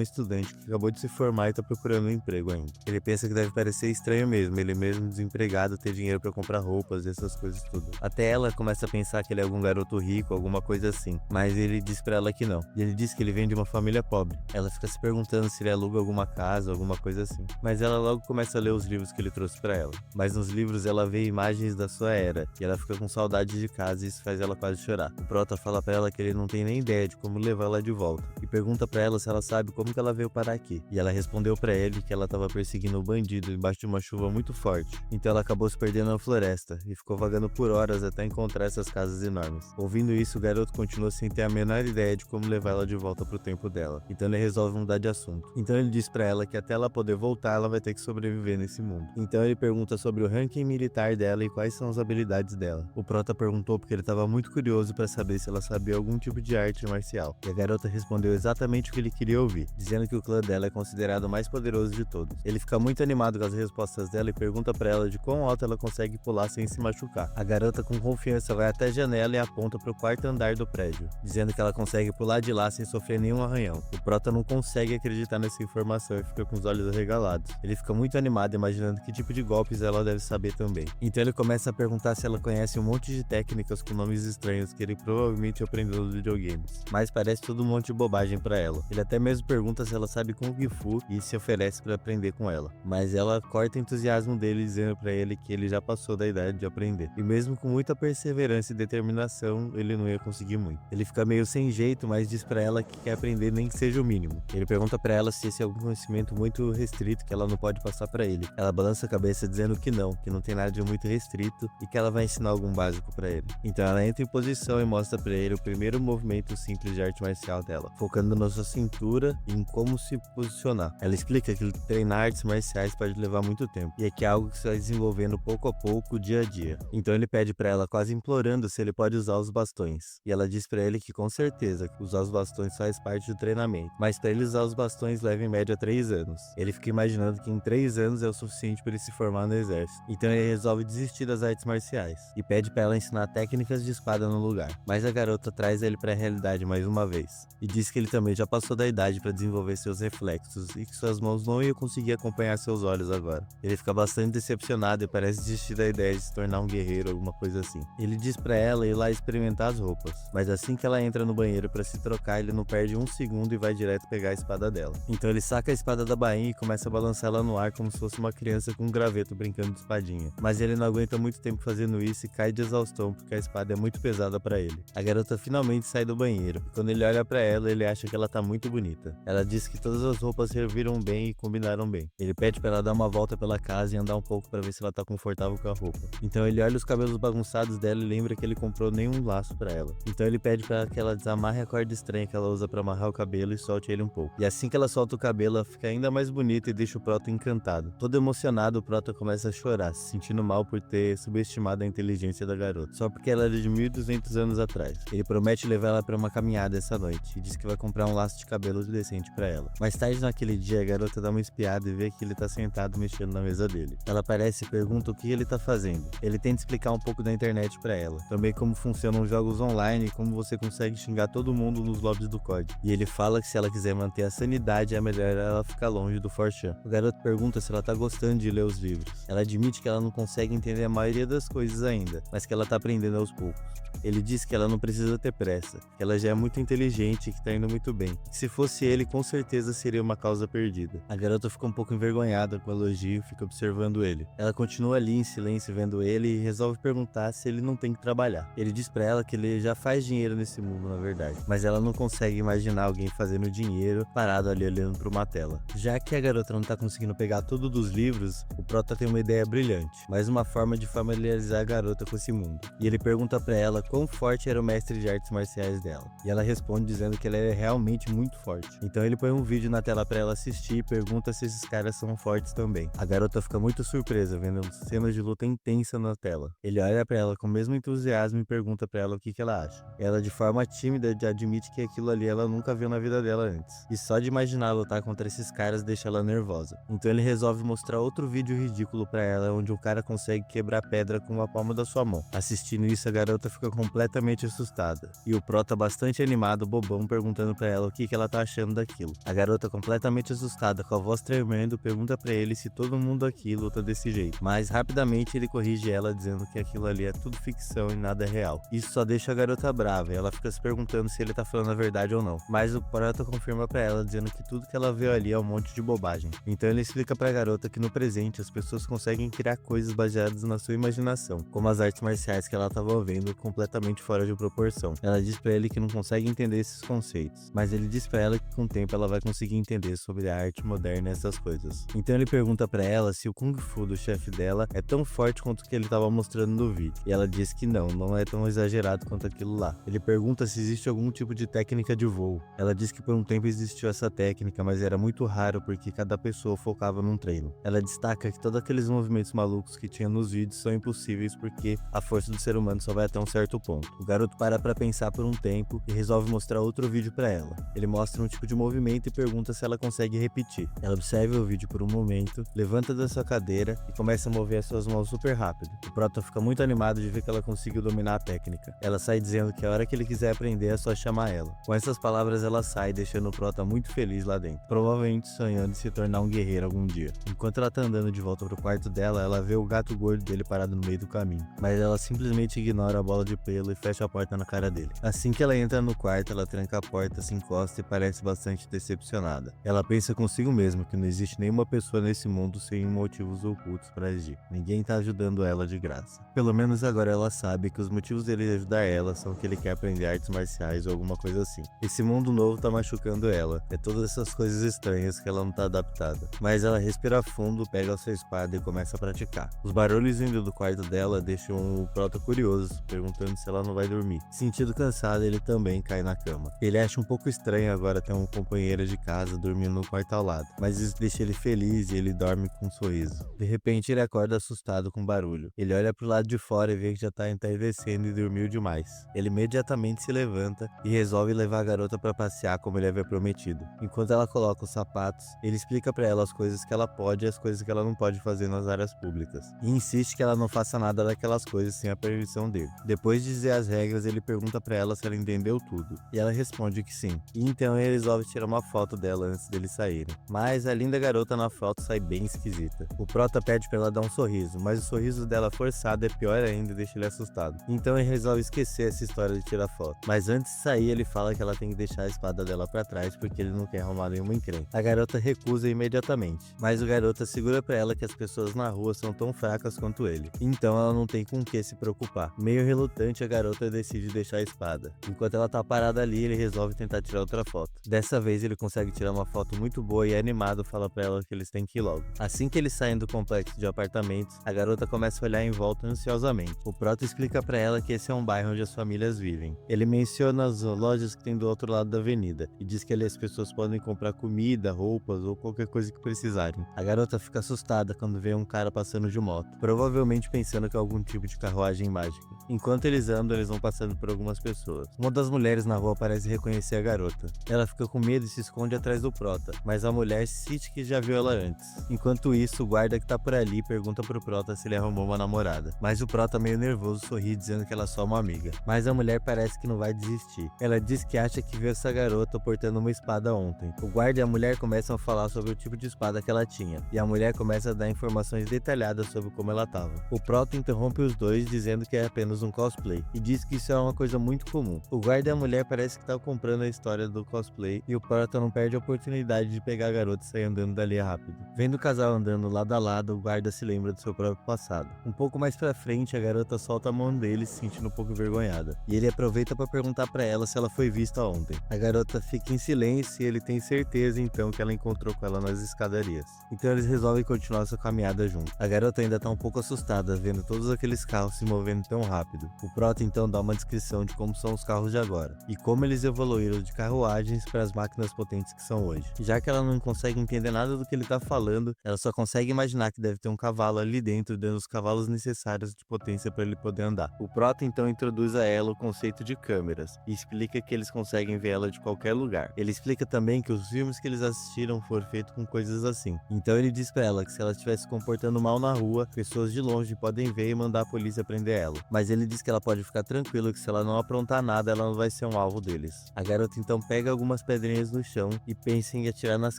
estudante que acabou de se formar e tá procurando um emprego ainda. Ele pensa que deve parecer estranho mesmo, ele mesmo desempregado ter dinheiro pra comprar roupas e essas coisas tudo. Até ela começa a pensar que ele é algum garoto rico, alguma coisa assim, mas ele diz pra ela que não. E ele diz que ele vem de uma família pobre. Ela fica se perguntando se ele aluga alguma casa, alguma coisa assim. Mas ela logo começa a ler os livros que ele trouxe pra ela. Mas nos livros ela vê imagens da sua era, e ela fica com saudade de casa e isso faz ela quase chorar. O prota fala pra ela que ele não tem nem ideia de como levar ela de volta, e pergunta pra ela se ela sabe como que ela veio parar aqui. E ela respondeu pra ele que ela tava perseguindo um bandido embaixo de uma chuva muito forte. Então ela acabou se perdendo na floresta, e ficou vagando por horas até encontrar essas casas enormes. Ouvindo isso, o garoto continua sem ter a menor ideia de como levar ela de volta pro tempo dela. Então ele resolve mudar de assunto. Então ele diz pra ela que até ela poder voltar, ela vai ter que sobreviver nesse mundo. Então ele pergunta sobre o ranking militar dela e quais são as habilidades dela. O prota perguntou porque ele estava muito curioso para saber se ela sabia algum tipo de arte marcial. E a garota respondeu exatamente o que ele queria ouvir, dizendo que o clã dela é considerado o mais poderoso de todos. Ele fica muito animado com as respostas dela e pergunta para ela de quão alto ela consegue pular sem se machucar. A garota com confiança vai até a janela e aponta para o quarto andar do prédio, dizendo que ela consegue pular de lá sem sofrer nenhum arranhão. O prota não consegue acreditar nessa informação e fica com os olhos arregalados. Ele fica muito animado imaginando que tipo de golpes ela deve saber também. Então ele começa a perguntar se ela conhece um monte de técnicas com nomes estranhos que ele provavelmente aprendeu nos videogames, mas parece tudo um monte de bobagem pra ela. Ele até mesmo pergunta se ela sabe Kung Fu e se oferece pra aprender com ela, mas ela corta o entusiasmo dele dizendo pra ele que ele já passou da idade de aprender, e mesmo com muita perseverança e determinação, ele não ia conseguir muito. Ele fica meio sem jeito, mas diz pra ela que quer aprender nem que seja o mínimo. Ele pergunta pra ela se esse é algum conhecimento muito restrito que ela não pode passar pra ele. Ela balança a cabeça dizendo que não tem nada de muito restrito e que ela vai ensinar algum básico pra ele. Então ela entra em posição e mostra pra ele o primeiro movimento simples de arte marcial dela, focando na sua cintura e em como se posicionar. Ela explica que treinar artes marciais pode levar muito tempo e é que é algo que se vai desenvolvendo pouco a pouco, dia a dia. Então ele pede pra ela, quase implorando, se ele pode usar os bastões. E ela diz pra ele que com certeza usar os bastões faz parte do treinamento, mas pra ele usar os bastões leva em média 3 anos. Ele fica imaginando que em 3 anos é o suficiente para ele se formar no exército. Então ele resolve desistir das artes marciais e pede pra ela ensinar técnicas de espada no lugar. Mas a garota traz ele pra realidade mais uma vez e diz que ele também já passou da idade para desenvolver seus reflexos e que suas mãos não iam conseguir acompanhar seus olhos agora. Ele fica bastante decepcionado e parece desistir da ideia de se tornar um guerreiro, alguma coisa assim. Ele diz pra ela ir lá experimentar as roupas, mas assim que ela entra no banheiro para se trocar, ele não perde um segundo e vai direto pegar a espada dela. Então ele saca a espada da bainha e começa a balançar ela no ar como se fosse uma criança com um graveto brincando de espadinha. Mas ele não aguenta muito tempo fazendo isso e cai de exaustão porque a espada é muito pesada pra ele. A garota finalmente sai do banheiro e quando ele olha pra ela, ele acha que ela tá muito bonita. Ela diz que todas as roupas serviram bem e combinaram bem. Ele pede pra ela dar uma volta pela casa e andar um pouco pra ver se ela tá confortável com a roupa. Então ele olha os cabelos bagunçados dela e lembra que ele comprou nenhum laço pra ela. Então ele pede pra que ela desamarre a corda estranha que ela usa pra amarrar o cabelo e solte ele um pouco. E assim que ela solta o cabelo, ela fica ainda mais bonita e deixa o Prota encantado. Todo emocionado, o Prota começa a chorar, se sentindo mal por ter subestimado a inteligência da garota, só porque ela era de 1200 anos atrás. Ele promete levar ela pra uma caminhada essa noite e diz que vai comprar um laço de cabelo decente pra ela. Mais tarde naquele dia, a garota dá uma espiada e vê que ele tá sentado mexendo na mesa dele. Ela aparece e pergunta o que ele tá fazendo. Ele tenta explicar um pouco da internet pra ela, também como funcionam os jogos online e como você consegue xingar todo mundo nos lobbies do COD. E ele fala que se ela quiser manter a sanidade, é melhor ela ficar longe do 4chan. O garoto pergunta se ela tá gostando de ler os livros. Ela admite que ela não consegue entender a maioria das coisas ainda, mas que ela tá aprendendo aos poucos. Ele diz que ela não precisa ter pressa, que ela já é muito inteligente e que tá indo muito bem. Que se fosse ele, com certeza seria uma causa perdida. A garota fica um pouco envergonhada com o elogio e fica observando ele. Ela continua ali em silêncio vendo ele e resolve perguntar se ele não tem que trabalhar. Ele diz pra ela que ele já faz dinheiro nesse mundo, na verdade, mas ela não consegue imaginar alguém fazendo dinheiro parado ali olhando pra uma tela. Já que a garota não tá conseguindo pegar tudo dos livros, o Prota tem uma ideia brilhante, mais uma forma de familiarizar a garota com esse mundo. E ele pergunta pra ela quão forte era o mestre de artes marciais dela. E ela responde dizendo que ela é realmente muito forte. Então ele põe um vídeo na tela pra ela assistir e pergunta se esses caras são fortes também. A garota fica muito surpresa vendo cenas de luta intensa na tela. Ele olha pra ela com o mesmo entusiasmo e pergunta pra ela o que ela acha. Ela, de forma tímida, admite que aquilo ali ela nunca viu na vida dela antes. E só de imaginar lutar contra esses caras deixa ela nervosa. Então ele resolve mostrar outro vídeo ridículo pra ela, onde um cara consegue quebrar pedra com a palma da sua mão. Assistindo isso, a garota fica completamente assustada, e o Prota bastante animado, bobão, perguntando pra ela o que ela tá achando daquilo. A garota completamente assustada, com a voz tremendo, pergunta pra ele se todo mundo aqui luta desse jeito, mas rapidamente ele corrige ela dizendo que aquilo ali é tudo ficção e nada é real. Isso só deixa a garota brava e ela fica se perguntando se ele tá falando a verdade ou não, mas o Prota confirma pra ela dizendo que tudo que ela viu ali é um monte de bobagem. Então ele explica pra garota que no presente as pessoas conseguem criar coisas baseadas na sua imaginação, como as artes marciais que ela tava vendo completamente fora de proporção. Ela diz pra ele que não consegue entender esses conceitos, mas ele diz pra ela que com o tempo ela vai conseguir entender sobre a arte moderna e essas coisas. Então ele pergunta pra ela se o Kung Fu do chefe dela é tão forte quanto o que ele tava mostrando no vídeo, e ela diz que não é tão exagerado quanto aquilo lá. Ele pergunta se existe algum tipo de técnica de voo. Ela diz que por um tempo existiu essa técnica, mas era muito raro porque cada pessoa focava num treino. Ela destaca que todos aqueles movimentos malucos que tinha nos vídeos são impossíveis porque a força do ser humano só vai até um certo ponto. O garoto para pra pensar por um tempo e resolve mostrar outro vídeo pra ela. Ele mostra um tipo de movimento e pergunta se ela consegue repetir. Ela observa o vídeo por um momento, levanta da sua cadeira e começa a mover as suas mãos super rápido. O Prota fica muito animado de ver que ela conseguiu dominar a técnica. Ela sai dizendo que a hora que ele quiser aprender é só chamar ela. Com essas palavras ela sai, deixando o Prota muito feliz lá dentro, provavelmente sonhando em se tornar um guerreiro algum dia. Enquanto ela tá andando de volta pro quarto dela, ela vê o gato gordo dele parado no meio do caminho, mas ela simplesmente ignora a bola de pelo e fecha a porta na cara dele. Assim que ela entra no quarto, ela tranca a porta, se encosta e parece bastante decepcionada. Ela pensa consigo mesma que não existe nenhuma pessoa nesse mundo sem motivos ocultos para agir. Ninguém tá ajudando ela de graça. Pelo menos agora ela sabe que os motivos dele ajudar ela são que ele quer aprender artes marciais ou alguma coisa assim. Esse mundo novo tá machucando ela. É todas essas coisas estranhas que ela não tá adaptada. Mas ela respira fundo, pega a sua espada e começa a praticar. Os barulhos vindo do quarto dela deixam o Prota curioso, perguntando se ela não vai dormir. Sentindo cansado, ele também cai na cama. Ele acha um pouco estranho agora ter um companheiro de casa dormindo no quarto ao lado, mas isso deixa ele feliz e ele dorme com um sorriso. De repente ele acorda assustado com barulho. Ele olha pro lado de fora e vê que já tá entardecendo e dormiu demais. Ele imediatamente se levanta e resolve levar a garota para passear como ele havia prometido. Enquanto ela coloca os sapatos, ele explica para ela as coisas que ela pode e as coisas que ela não pode fazer nas áreas públicas, e insiste que ela não faça nada daquelas coisas sem a permissão dele. Depois de dizer as regras, ele pergunta para ela se ela entendeu tudo, e ela responde que sim. E então ele resolve tirar uma foto dela antes deles saírem. Mas a linda garota na foto sai bem esquisita. O Prota pede para ela dar um sorriso, mas o sorriso dela forçado é pior ainda e deixa ele assustado. Então ele resolve esquecer essa história de tirar foto. Mas antes de sair, ele fala que ela tem que deixar a espada dela para trás porque ele não quer arrumar nenhuma encrenca. A garota recusa imediatamente, mas o garoto assegura para ela que as pessoas na rua são tão fracas quanto ele. Então ela não tem com o que se preocupar. Meio relutante, a garota decide deixar a espada. Enquanto ela tá parada ali, ele resolve tentar tirar outra foto. Dessa vez ele consegue tirar uma foto muito boa e animado fala para ela que eles têm que ir logo. Assim que eles saem do complexo de apartamentos, a garota começa a olhar em volta ansiosamente. O Prota explica para ela que esse é um bairro onde as famílias vivem. Ele menciona as lojas que tem do outro lado da avenida e diz que ali as pessoas podem comprar comida, roupas ou qualquer coisa que precisarem. A garota fica assustada quando vê um cara passando de moto, provavelmente pensando que é algum tipo de carruagem mágica. Enquanto eles andam, eles vão passando por algumas pessoas. Uma das mulheres na rua parece reconhecer a garota. Ela fica com medo e se esconde atrás do Prota, mas a mulher cite que já viu ela antes. Enquanto isso, o guarda que tá por ali pergunta pro Prota se ele arrumou uma namorada, mas o Prota, meio nervoso, sorri dizendo que ela é só uma amiga. Mas a mulher parece que não vai desistir. Ela diz que acha que viu essa garota portando uma espada ontem. O guarda e a mulher começam a falar sobre o tipo de espada que ela tinha, e a mulher começa a dar informações detalhadas sobre como ela tava. O Prota interrompe os dois dizendo que é apenas um cosplay, e diz que isso é uma coisa muito comum. O guarda e a mulher parece que estão comprando a história do cosplay, e o Prota não perde a oportunidade de pegar a garota e sair andando dali rápido. Vendo o casal andando lado a lado, o guarda se lembra do seu próprio passado. Um pouco mais pra frente, a garota solta a mão dele, se sentindo um pouco envergonhada, e ele aproveita para perguntar para ela se ela foi vista ontem. A garota fica em silêncio e ele tem certeza então que ela encontrou com ela nas escadarias. Então eles resolvem continuar sua caminhada junto. A garota ainda tá um pouco assustada vendo todos aqueles carros se movendo tão rápido. O Prota então dá uma descrição de como são os carros de agora e como eles evoluíram de carruagens para as máquinas potentes que são hoje. Já que ela não consegue entender nada do que ele tá falando, ela só consegue imaginar que deve ter um cavalo ali dentro dando os cavalos necessários de potência para ele poder andar. O Prota então introduz a ela o conceito de câmeras e explica que eles conseguem ver ela de qualquer lugar. Ele explica também que os filmes que eles assistiram foram feitos com coisas assim. Então ele diz pra ela que se ela estiver se comportando mal na rua, pessoas de longe podem ver e mandar a polícia prender ela. Mas ele diz que ela pode pode ficar tranquilo que se ela não aprontar nada, ela não vai ser um alvo deles. A garota então pega algumas pedrinhas no chão e pensa em atirar nas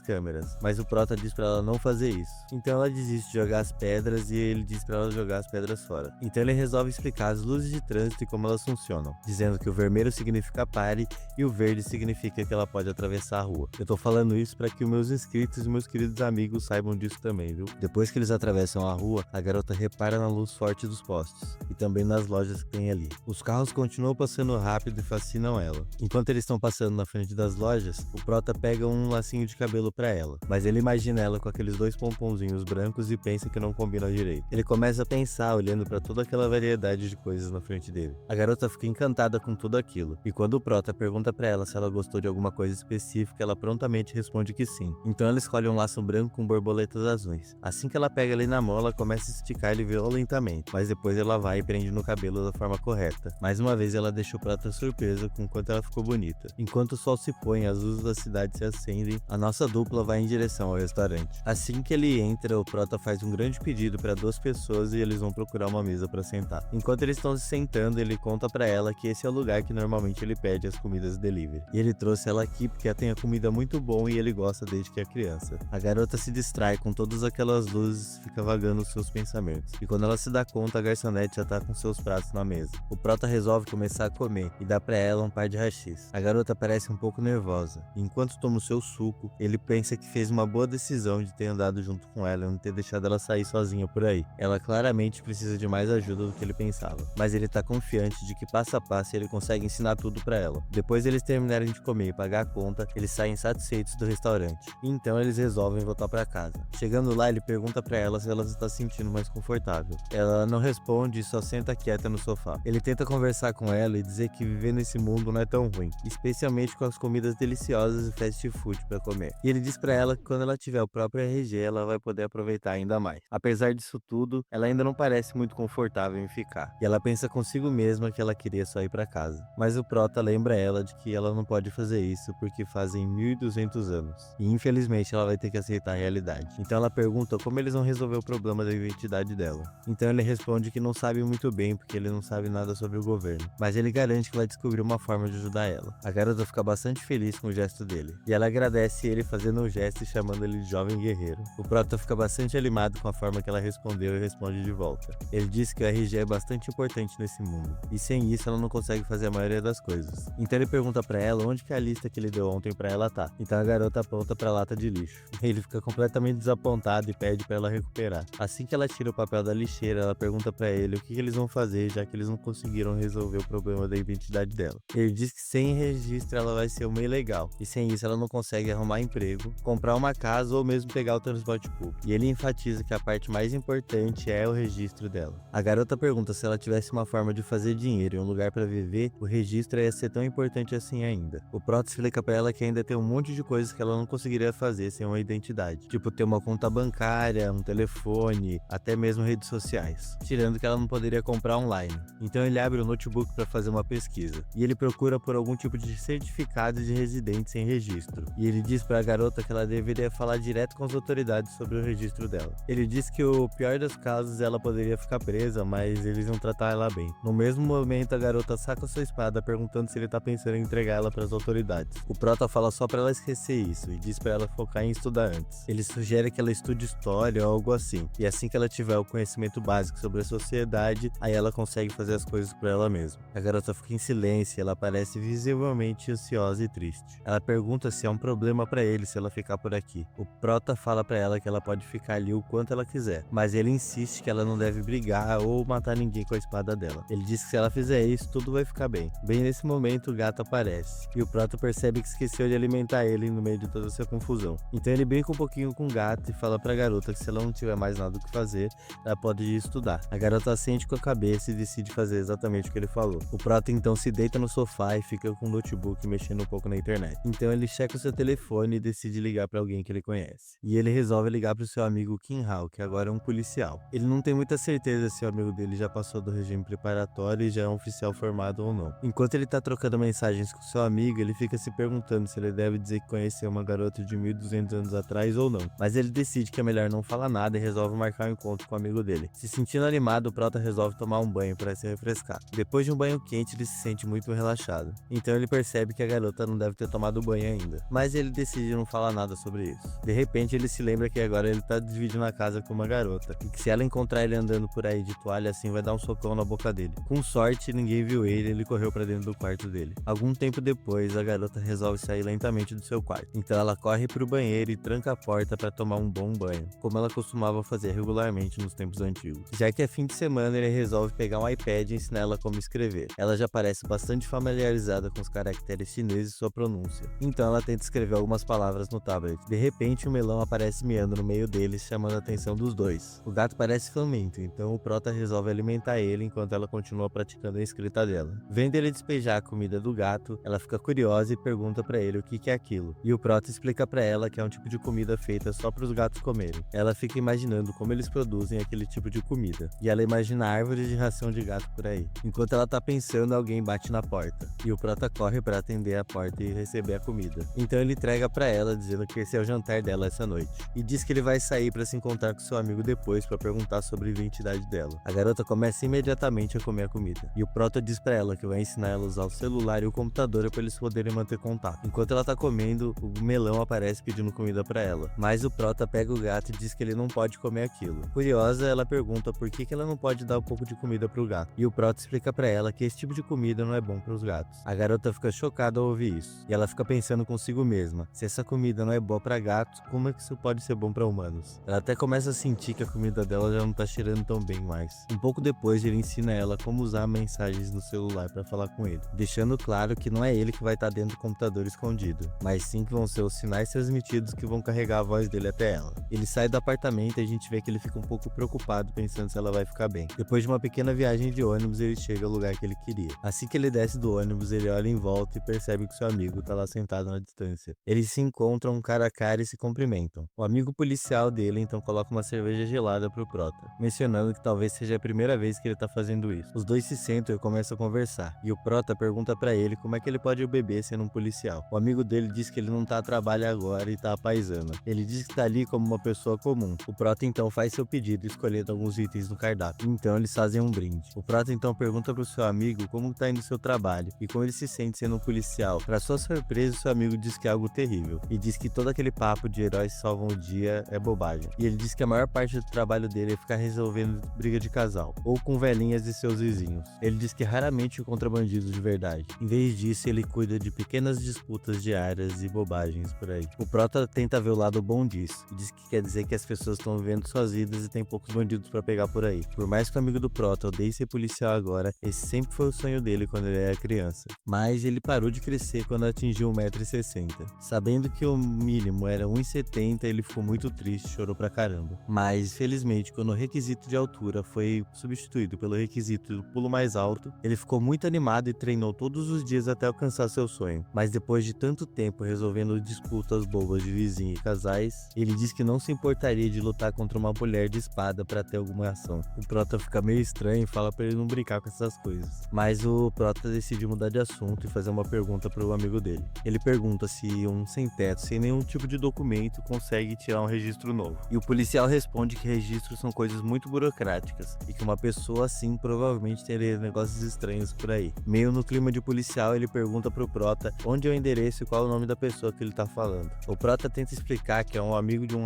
câmeras, mas o prota diz pra ela não fazer isso. Então ela desiste de jogar as pedras e ele diz pra ela jogar as pedras fora. Então ele resolve explicar as luzes de trânsito e como elas funcionam, dizendo que o vermelho significa pare e o verde significa que ela pode atravessar a rua. Eu tô falando isso para que os meus inscritos e meus queridos amigos saibam disso também, viu? Depois que eles atravessam a rua, a garota repara na luz forte dos postes e também nas lojas que tem ali. Os carros continuam passando rápido e fascinam ela. Enquanto eles estão passando na frente das lojas, o prota pega um lacinho de cabelo para ela, mas ele imagina ela com aqueles dois pomponzinhos brancos e pensa que não combina direito. Ele começa a pensar olhando para toda aquela variedade de coisas na frente dele. A garota fica encantada com tudo aquilo, e quando o prota pergunta para ela se ela gostou de alguma coisa específica, ela prontamente responde que sim. Então ela escolhe um laço branco com borboletas azuis. Assim que ela pega ele na mão, ela começa a esticar ele violentamente, mas depois ela vai e prende no cabelo da forma correta. Mais uma vez ela deixa o prota surpresa com o quanto ela ficou bonita. Enquanto o sol se põe e as luzes da cidade se acendem, a nossa dupla vai em direção ao restaurante. Assim que ele entra, o prota faz um grande pedido para 2 pessoas e eles vão procurar uma mesa para sentar. Enquanto eles estão se sentando, ele conta para ela que esse é o lugar que normalmente ele pede as comidas delivery. E ele trouxe ela aqui porque ela tem a comida muito bom e ele gosta desde que é criança. A garota se distrai com todas aquelas luzes e fica vagando os seus pensamentos. E quando ela se dá conta, a garçonete já tá com seus pratos na mesa. O prota resolve começar a comer e dá para ela um par de hashis. A garota parece um pouco nervosa. E enquanto toma o seu suco, ele pensa que fez uma boa decisão de ter andado junto com ela e não ter deixado ela sair sozinha por aí. Ela claramente precisa de mais ajuda do que ele pensava, mas ele tá confiante de que passo a passo ele consegue ensinar tudo para ela. Depois eles terminarem de comer e pagar a conta, eles saem satisfeitos do restaurante. E então eles resolvem voltar para casa. Chegando lá, ele pergunta para ela se ela se está sentindo mais confortável. Ela não responde e só senta quieta no sofá. Ele tenta conversar com ela e dizer que viver nesse mundo não é tão ruim, especialmente com as comidas deliciosas e fast food para comer. E ele diz para ela que quando ela tiver o próprio RG, ela vai poder aproveitar ainda mais. Apesar disso tudo, ela ainda não parece muito confortável em ficar. E ela pensa consigo mesma que ela queria só ir para casa. Mas o prota lembra ela de que ela não pode fazer isso porque fazem 1200 anos. E infelizmente ela vai ter que aceitar a realidade. Então ela pergunta como eles vão resolver o problema da identidade dela. Então ele responde que não sabe muito bem porque ele não sabe nada sobre o governo. Mas ele garante que vai descobrir uma forma de ajudar ela. A garota fica bastante feliz com o gesto dele. E ela agradece ele fazendo um gesto e chamando ele de jovem guerreiro. O prota fica bastante animado com a forma que ela respondeu e responde de volta. Ele diz que o RG é bastante importante nesse mundo. E sem isso ela não consegue fazer a maioria das coisas. Então ele pergunta pra ela onde que a lista que ele deu ontem pra ela tá. Então a garota aponta pra lata de lixo. Ele fica completamente desapontado e pede pra ela recuperar. Assim que ela tira o papel da lixeira, ela pergunta pra ele o que eles vão fazer, já que eles não conseguiram resolver o problema da identidade dela. Ele diz que sem registro ela vai ser uma ilegal. E sem isso ela não consegue arrumar emprego, comprar uma casa ou mesmo pegar o transporte público. E ele enfatiza que a parte mais importante é o registro dela. A garota pergunta se ela tivesse uma forma de fazer dinheiro e um lugar pra viver, o registro ia ser tão importante assim ainda. O prota explica pra ela que ainda tem um monte de coisas que ela não conseguiria fazer sem uma identidade. Tipo ter uma conta bancária, um telefone, até mesmo redes sociais. Tirando que ela não poderia comprar online. Então ele abre o notebook para fazer uma pesquisa. E ele procura por algum tipo de certificado de residente sem registro. E ele diz para a garota que ela deveria falar direto com as autoridades sobre o registro dela. Ele diz que o pior dos casos ela poderia ficar presa, mas eles vão tratar ela bem. No mesmo momento a garota saca sua espada perguntando se ele tá pensando em entregar ela para as autoridades. O prota fala só para ela esquecer isso e diz para ela focar em estudar antes. Ele sugere que ela estude história ou algo assim. E assim que ela tiver o conhecimento básico sobre a sociedade, aí ela consegue fazer as coisas por ela mesma. A garota fica em silêncio e ela parece visivelmente ansiosa e triste. Ela pergunta se é um problema para ele se ela ficar por aqui. O prota fala para ela que ela pode ficar ali o quanto ela quiser, mas ele insiste que ela não deve brigar ou matar ninguém com a espada dela. Ele diz que se ela fizer isso, tudo vai ficar bem. Bem nesse momento, o gato aparece, e o prota percebe que esqueceu de alimentar ele no meio de toda essa confusão. Então ele brinca um pouquinho com o gato e fala pra garota que se ela não tiver mais nada o que fazer, ela pode ir estudar. A garota assente com a cabeça e decide fazer exatamente o que ele falou. O prota então se deita no sofá e fica com o notebook mexendo um pouco na internet. Então ele checa o seu telefone e decide ligar pra alguém que ele conhece. E ele resolve ligar pro seu amigo Kim Hao, que agora é um policial. Ele não tem muita certeza se o amigo dele já passou do regime preparatório e já é um oficial formado ou não. Enquanto ele tá trocando mensagens com seu amigo, ele fica se perguntando se ele deve dizer que conheceu uma garota de 1200 anos atrás ou não. Mas ele decide que é melhor não falar nada e resolve marcar um encontro com o amigo dele. Se sentindo animado, o prota resolve tomar um banho para se refrescar. pescar. Depois de um banho quente, ele se sente muito relaxado. Então ele percebe que a garota não deve ter tomado banho ainda, mas ele decide não falar nada sobre isso. De repente ele se lembra que agora ele tá dividindo a casa com uma garota, e que se ela encontrar ele andando por aí de toalha assim, vai dar um socão na boca dele. Com sorte, ninguém viu ele correu pra dentro do quarto dele. Algum tempo depois, a garota resolve sair lentamente do seu quarto. Então ela corre pro banheiro e tranca a porta para tomar um bom banho, como ela costumava fazer regularmente nos tempos antigos. Já que é fim de semana, ele resolve pegar um iPad e ensinar ela como escrever. Ela já parece bastante familiarizada com os caracteres chineses e sua pronúncia. Então ela tenta escrever algumas palavras no tablet. De repente, um melão aparece miando no meio deles, chamando a atenção dos dois. O gato parece faminto, então o prota resolve alimentar ele enquanto ela continua praticando a escrita dela. Vendo ele despejar a comida do gato, ela fica curiosa e pergunta pra ele o que é aquilo. E o prota explica pra ela que é um tipo de comida feita só para os gatos comerem. Ela fica imaginando como eles produzem aquele tipo de comida. E ela imagina árvores de ração de gato por aí. Enquanto ela tá pensando, alguém bate na porta. E o prota corre para atender a porta e receber a comida. Então ele entrega pra ela, dizendo que esse é o jantar dela essa noite. E diz que ele vai sair para se encontrar com seu amigo depois para perguntar sobre a identidade dela. A garota começa imediatamente a comer a comida. E o prota diz pra ela que vai ensinar ela a usar o celular e o computador para eles poderem manter contato. Enquanto ela tá comendo, o melão aparece pedindo comida pra ela. Mas o prota pega o gato e diz que ele não pode comer aquilo. Curiosa, ela pergunta por que ela não pode dar um pouco de comida pro gato. E o prota explica pra ela que esse tipo de comida não é bom pros gatos. A garota fica chocada ao ouvir isso. E ela fica pensando consigo mesma: se essa comida não é boa pra gatos, como é que isso pode ser bom pra humanos? Ela até começa a sentir que a comida dela já não tá cheirando tão bem mais. Um pouco depois, ele ensina ela como usar mensagens no celular pra falar com ele, deixando claro que não é ele que vai estar dentro do computador escondido, mas sim que vão ser os sinais transmitidos que vão carregar a voz dele até ela. Ele sai do apartamento e a gente vê que ele fica um pouco preocupado, pensando se ela vai ficar bem. Depois de uma pequena viagem de ônibus, ele chega ao lugar que ele queria. Assim que ele desce do ônibus, ele olha em volta e percebe que seu amigo tá lá sentado na distância. Eles se encontram cara a cara e se cumprimentam. O amigo policial dele então coloca uma cerveja gelada pro prota, mencionando que talvez seja a primeira vez que ele tá fazendo isso. Os dois se sentam e começam a conversar, e o prota pergunta pra ele como é que ele pode beber sendo um policial. O amigo dele diz que ele não tá a trabalho agora e tá a paisana. Ele diz que tá ali como uma pessoa comum. O prota então faz seu pedido, escolhendo alguns itens no cardápio. Então eles fazem um brinde. O prota então pergunta pro seu amigo como tá indo o seu trabalho e como ele se sente sendo um policial. Pra sua surpresa, seu amigo diz que é algo terrível e diz que todo aquele papo de heróis salvam o dia é bobagem. E ele diz que a maior parte do trabalho dele é ficar resolvendo briga de casal ou com velhinhas de seus vizinhos. Ele diz que raramente encontra bandidos de verdade. Em vez disso, ele cuida de pequenas disputas diárias e bobagens por aí. O prota tenta ver o lado bom disso e diz que quer dizer que as pessoas estão vivendo suas vidas e tem poucos bandidos pra pegar por aí. Por mais que o amigo do prota odeie ser policial agora, esse sempre foi o sonho dele quando ele era criança. Mas ele parou de crescer quando atingiu 1,60 m. Sabendo que o mínimo era 1,70 m, ele ficou muito triste, chorou pra caramba. Mas, felizmente, quando o requisito de altura foi substituído pelo requisito do pulo mais alto, ele ficou muito animado e treinou todos os dias até alcançar seu sonho. Mas depois de tanto tempo resolvendo disputas bobas de vizinho e casais, ele diz que não se importaria de lutar contra uma mulher de espada pra ter alguma ação. O prota fica meio estranho e fala pra ele não brincar com essas coisas. Mas o prota decide mudar de assunto e fazer uma pergunta pro amigo dele. Ele pergunta se um sem-teto, sem nenhum tipo de documento, consegue tirar um registro novo. E o policial responde que registros são coisas muito burocráticas e que uma pessoa assim provavelmente teria negócios estranhos por aí. Meio no clima de policial, ele pergunta pro prota onde é o endereço e qual é o nome da pessoa que ele tá falando. O prota tenta explicar que é um amigo de